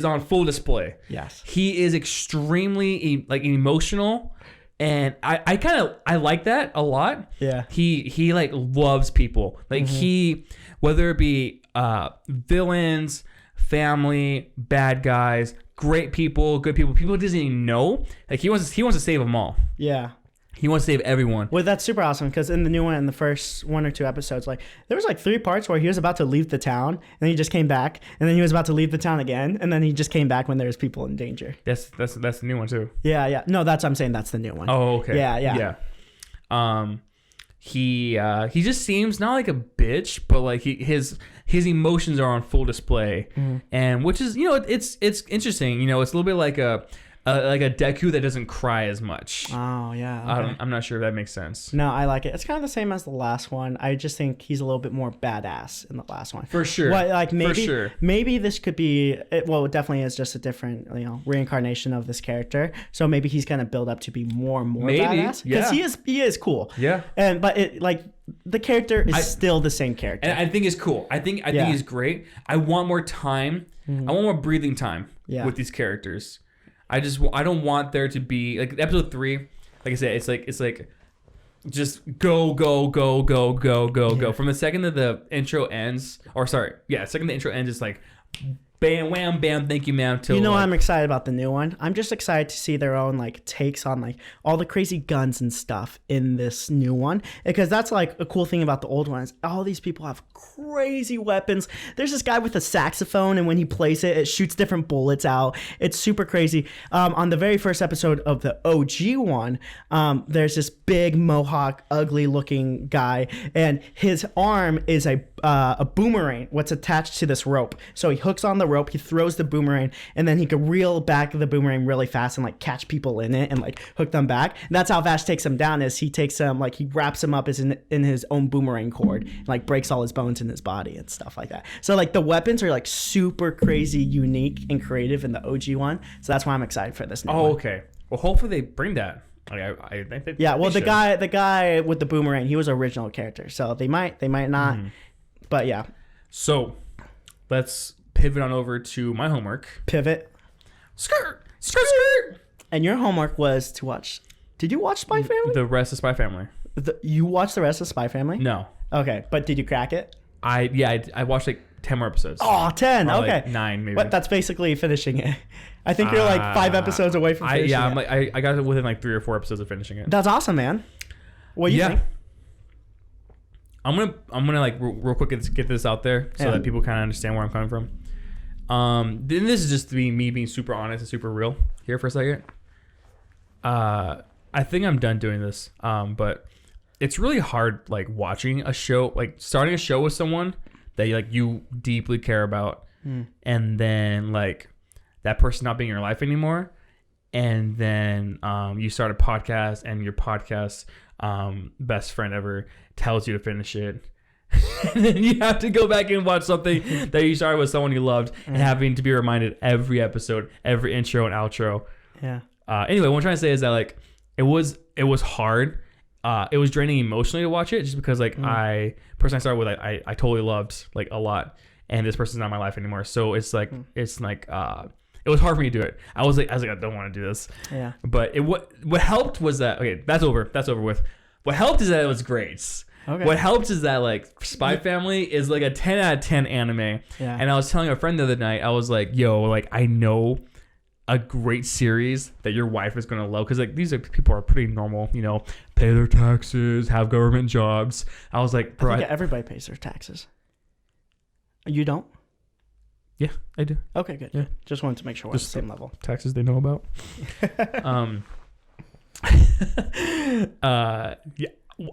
on full display. Yes. He is extremely like emotional. And I like that a lot. Yeah. He like loves people. Like he, whether it be villains, family, bad guys, great people, good people he doesn't even know. Like he wants to save them all. Yeah. He wants to save everyone. Well, that's super awesome because in the new one, in the first 1 or 2 episodes, like there was like 3 parts where he was about to leave the town and then he just came back and then he was about to leave the town again and then he just came back when there was people in danger. That's the new one too. Yeah. No, I'm saying that's the new one. Oh, okay. Yeah. he just seems not like a bitch, but like his emotions are on full display, and which is it's interesting. It's a little bit like a Deku that doesn't cry as much. Oh yeah. Okay. I'm not sure if that makes sense. No, I like it. It's kind of the same as the last one. I just think he's a little bit more badass in the last one. For sure. Maybe this could be. It definitely is just a different reincarnation of this character. So maybe he's gonna build up to be more and more badass because he is cool. Yeah. But the character is still the same character. And I think it's cool. I think he's great. I want more time. I want more breathing time with these characters. I don't want there to be like episode 3. Like I said, it's like just go from the second that the intro ends. Second the intro ends, it's like bam, wham, bam, thank you, ma'am. I'm excited about the new one. I'm just excited to see their own takes on all the crazy guns and stuff in this new one, because that's a cool thing about the old ones. All these people have crazy weapons. There's this guy with a saxophone, and when he plays it shoots different bullets out. It's super crazy. On the very first episode of the OG one, there's this big mohawk, ugly looking guy, and his arm is a boomerang what's attached to this rope. So he hooks on the rope, he throws the boomerang, and then he could reel back the boomerang really fast and catch people in it and hook them back. And that's how Vash takes him down. Is he takes him he wraps him up in his own boomerang cord and breaks all his bones in his body and stuff like that. So the weapons are super crazy, unique, and creative in the OG one. So that's why I'm excited for this new one. Okay. Well, hopefully they bring that. I think they the guy with the boomerang, he was an original character, so they might not. But yeah. So let's pivot on over to my homework. Pivot. Skirt. And your homework was to watch. Did you watch Spy Family? The rest of Spy Family. You watched the rest of Spy Family? No. Okay, but did you crack it? I watched 10 more episodes. Oh, 10. Or okay. 9 maybe. But that's basically finishing it. I think you're 5 episodes away from finishing it. I got it within 3 or 4 episodes of finishing it. That's awesome, man. What do you think? I'm gonna real quick get this out there so that people kind of understand where I'm coming from. Then this is just me being super honest and super real here for a second. I think I'm done doing this. But it's really hard watching a show, starting a show with someone that you deeply care about, and then that person not being in your life anymore, and then you start a podcast and your podcast best friend ever tells you to finish it. And then you have to go back and watch something that you started with someone you loved, and having to be reminded every episode, every intro and outro. Yeah. Anyway, what I'm trying to say is that it was hard. It was draining emotionally to watch it, just because person I started with I totally loved a lot, and this person's not in my life anymore. So it's it was hard for me to do it. I was like I don't want to do this. Yeah. But what helped was that that's over with. What helped is that it was great. Okay. What helps is that Spy Family is a 10 out of 10 anime. Yeah. And I was telling a friend the other night, I was like, yo, I know a great series that your wife is going to love, because these people are pretty normal, pay their taxes, have government jobs. I was like, bro, I think everybody pays their taxes. You don't? Yeah, I do. Okay, good. Yeah. Just wanted to make sure we're on the same level. Taxes they know about. Yeah,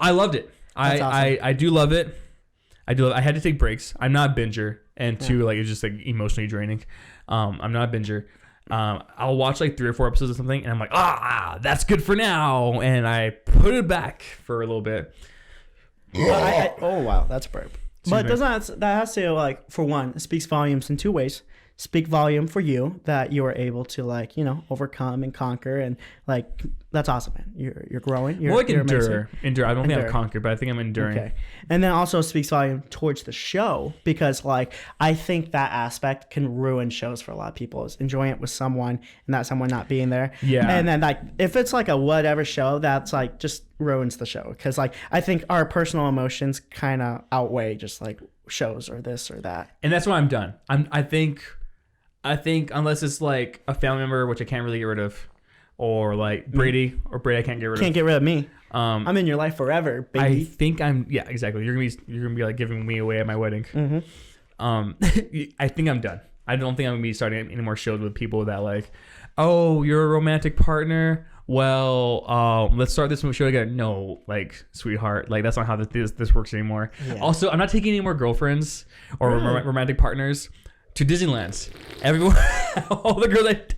I loved it. That's awesome. I do love it. I had to take breaks. I'm not a binger, and two, it's just emotionally draining. I'm not a binger. I'll watch 3 or 4 episodes of something, and I'm like, that's good for now, and I put it back for a little bit. Oh wow, that's a burp. But that has to for one, it speaks volumes in 2 ways. Speak volume for you that you are able to overcome and conquer, and that's awesome, man. You're growing. You're endure. I don't think I've conquered, but I think I'm enduring. Okay. And then also speaks volume towards the show, because I think that aspect can ruin shows for a lot of people, is enjoying it with someone and that someone not being there. Yeah. And then if it's a whatever show, that's just ruins the show, because I think our personal emotions kind of outweigh just shows or this or that. And that's why I'm done. I think unless it's a family member, which I can't really get rid of, or Brady I can't get rid of. Can't get rid of me. I'm in your life forever, baby. I think exactly. You're gonna be giving me away at my wedding. Mm-hmm. I think I'm done. I don't think I'm gonna be starting any more shows with people that oh, you're a romantic partner. well, let's start this show again. No, like, sweetheart, like, that's not how this works anymore. Yeah. Also, I'm not taking any more girlfriends or romantic partners to Disneyland. Everyone, all the girls that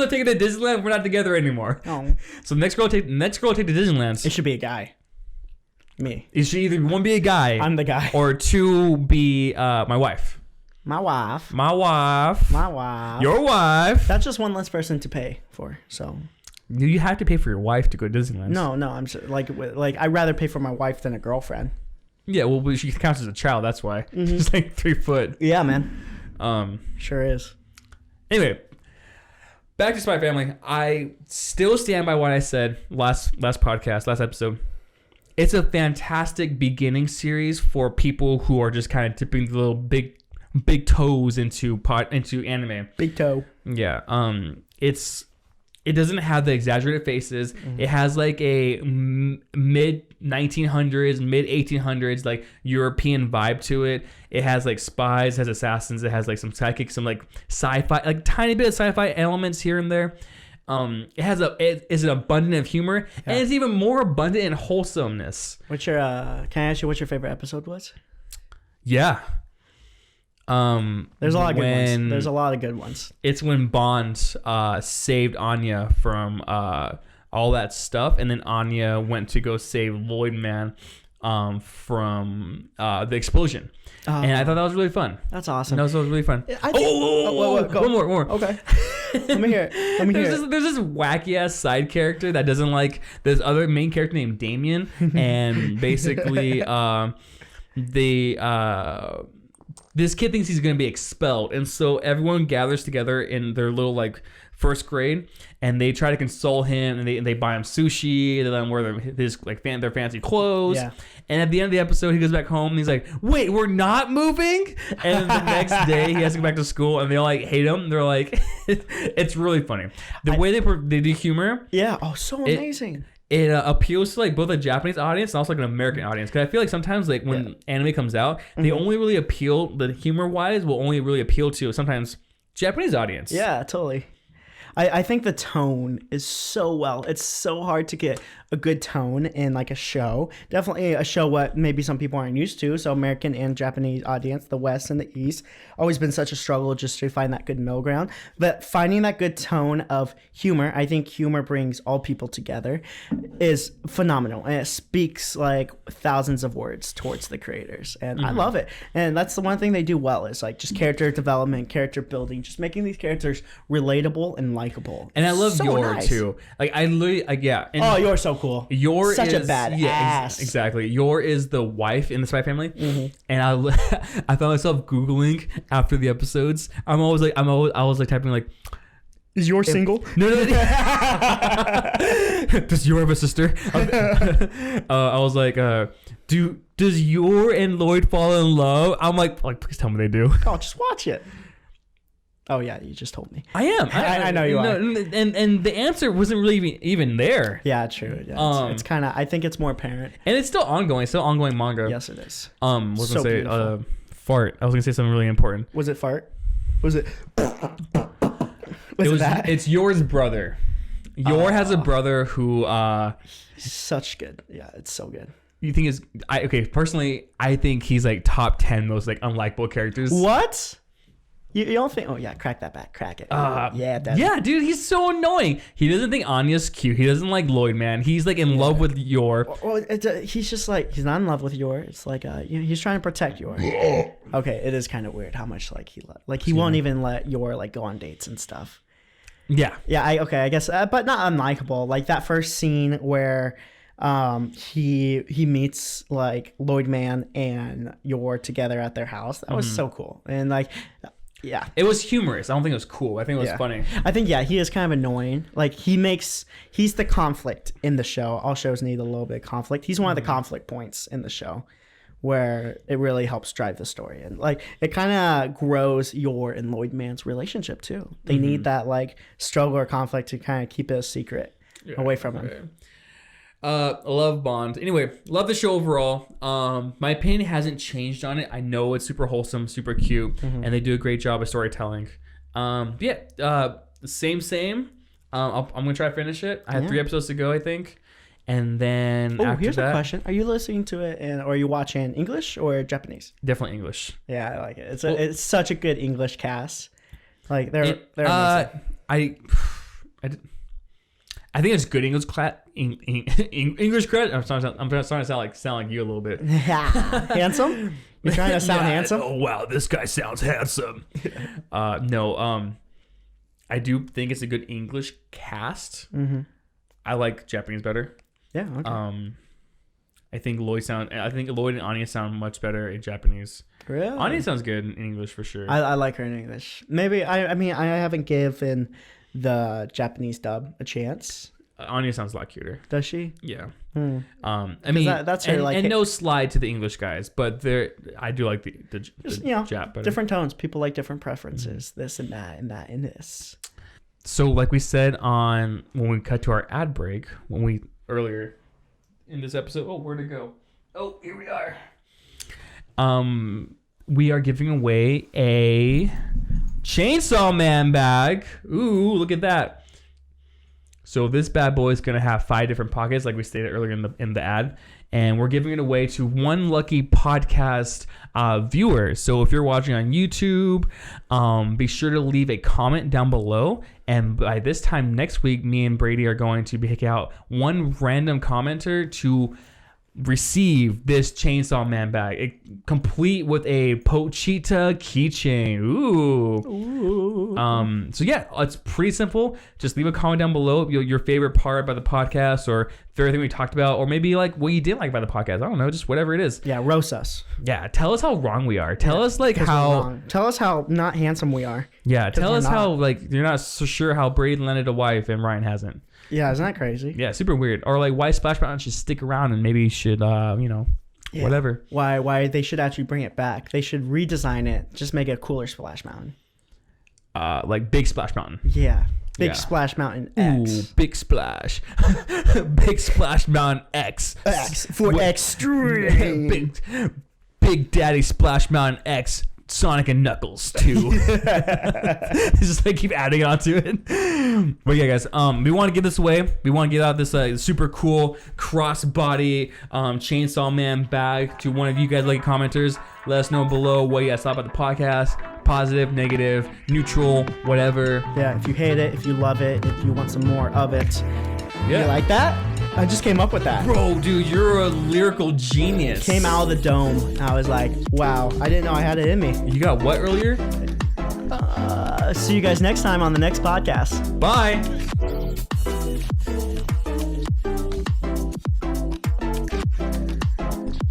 take it to Disneyland, we're not together anymore. Oh. So the next girl take to Disneyland. It should be a guy. Me. It should either one be a guy. I'm the guy. Or two be my wife. My wife. Your wife. That's just one less person to pay for. So. You have to pay for your wife to go to Disneyland. No. I'm like I'd rather pay for my wife than a girlfriend. Yeah, well, she counts as a child. That's why. Mm-hmm. She's like 3 foot. Yeah, man. Sure is. Anyway, back to Spy Family. I still stand by what I said last episode. It's a fantastic beginning series for people who are just kind of tipping the little big toes into anime. Big toe. Yeah. It doesn't have the exaggerated faces. Mm-hmm. It has like a mid 1900s, mid 1800s like European vibe to it. It has like spies, it has assassins, it has like some psychics, some like sci-fi, like tiny bit of sci-fi elements here and there. It is an abundant of humor, and it's even more abundant in wholesomeness. Can I ask you what your favorite episode was? Yeah. There's a lot of good ones. It's when Bond saved Anya from all that stuff, and then Anya went to go save Lloyd Man from the explosion. And I thought that was really fun. That's awesome. That was really fun. One more. Okay. Let me hear it. There's this wacky ass side character that doesn't like this other main character named Damien, and basically this kid thinks he's going to be expelled, and so everyone gathers together in their little like first grade, and they try to console him, and they buy him sushi, they let him wear their fancy clothes. Yeah. And at the end of the episode, he goes back home and he's like, "Wait, we're not moving?" And the next day, he has to go back to school, and they all like hate him. They're like, it's really funny the way they do humor. Yeah. Oh, so amazing. It appeals to like both a Japanese audience and also like an American audience, because I feel like sometimes like when anime comes out, they only really appeal, the humor wise will only really appeal to sometimes Japanese audience. Yeah, totally. I think the tone is it's so hard to get a good tone in like a show. Definitely a show what maybe some people aren't used to. So American and Japanese audience, the West and the East, always been such a struggle just to find that good middle ground. But finding that good tone of humor, I think humor brings all people together, is phenomenal. And it speaks like thousands of words towards the creators. And I love it. And that's the one thing they do well, is like just character development, character building, just making these characters relatable and likable. And I love Yor too. Like I literally, And Yor's so cool. Yor such is a bad ass. Exactly. Yor is the wife in the Spy Family, and I found myself Googling after the episodes. I was like typing like, is Yor single? No. Does Yor have a sister? I was like, does Yor and Lloyd fall in love? I'm like, please tell me they do. Oh, just watch it. Oh yeah, you just told me. I am. I know you are. And the answer wasn't really even there. Yeah, true. Yeah, it's kind of. I think it's more apparent. And it's still ongoing. Still ongoing manga. Yes, it is. Was gonna say fart. I was gonna say something really important. Was it fart? Was it? That? It's Yor's brother. Yor has a brother who. Such good. Yeah, it's so good. You think is personally, I think he's like top 10 most like unlikable characters. What? You don't think? Oh yeah, crack that back, crack it. Yeah, dude, he's so annoying. He doesn't think Anya's cute. He doesn't like Lloyd, man. He's like in love with Yor. Well, he's just like, he's not in love with Yor. It's like he's trying to protect Yor. Okay, it is kind of weird how much like he won't even let Yor like go on dates and stuff. Yeah. Yeah. I guess, but not unlikable. Like that first scene where he meets like Lloyd Man and Yor together at their house. That was so cool. And like. Yeah. It was humorous. I don't think it was cool. I think it was funny. I think, he is kind of annoying. Like, he's the conflict in the show. All shows need a little bit of conflict. He's one of the conflict points in the show where it really helps drive the story. And, like, it kind of grows Yor and Lloyd Man's relationship, too. They need that, like, struggle or conflict to kind of keep it a secret away from him. Love Bond. Anyway, love the show overall. My opinion hasn't changed on it. I know it's super wholesome, super cute, and they do a great job of storytelling. Same. I'm gonna try to finish it. I have Yeah. 3 episodes to go, I think, and then after here's that, a question: are you listening to it or are you watching English or Japanese? definitely English. Yeah, I like it. It's such a good English cast. Like they're amazing. I think it's good English English credit. I'm starting to sound like you a little bit. Handsome? You're trying to sound handsome? Oh wow, this guy sounds handsome. No, I do think it's a good English cast. Mm-hmm. I like Japanese better. Yeah. Okay. I think Lloyd and Anya sound much better in Japanese. Really? Anya sounds good in English for sure. I like her in English. Maybe I mean I haven't given the Japanese dub a chance. Anya sounds a lot cuter. Does she? Yeah. Hmm. I mean, that's her, and, like, and no slide to the English guys, but I do like the Just, you know, Jap better. different tones. People like different preferences. This and that and that and this. So, like we said when we cut to our ad break, earlier in this episode. Oh, where'd it go? Oh, here we are. We are giving away a Chainsaw Man bag. Ooh, look at that. So this bad boy is gonna have 5 different pockets, like we stated earlier in the ad, and we're giving it away to one lucky podcast viewer. So if you're watching on YouTube, be sure to leave a comment down below. And by this time next week, me and Brady are going to be picking out one random commenter to receive this Chainsaw Man bag, complete with a Pochita keychain. Ooh. So yeah, it's pretty simple. Just leave a comment down below your favorite part about the podcast, or favorite thing we talked about, or maybe like what you didn't like about the podcast. I don't know, just whatever it is. Yeah, roast us. Yeah, tell us how wrong we are. Tell us like how. Tell us how not handsome we are. Yeah, tell us how like you're not so sure how Brady landed a wife and Ryan hasn't. Yeah, isn't that crazy? Yeah, super weird. Or like why Splash Mountain should stick around and maybe should whatever. Why they should actually bring it back. They should redesign it. Just make it a cooler Splash Mountain. Like Big Splash Mountain. Yeah. Big Yeah. Splash Mountain X. Ooh, Big Splash. Big Splash Mountain X. X for extreme. Big Daddy Splash Mountain X. Sonic and Knuckles 2. It's just like keep adding on to it. But yeah, guys, we want to give this away. We want to get out this super cool crossbody Chainsaw Man bag to one of you guys, like commenters. Let us know below what you guys thought about the podcast. Positive, negative, neutral, whatever. Yeah, if you hate it, if you love it, if you want some more of it. Yeah. You like that? I just came up with that. Bro, dude, you're a lyrical genius. Came out of the dome. I was like, wow, I didn't know I had it in me. You got what earlier? See you guys next time on the next podcast. Bye.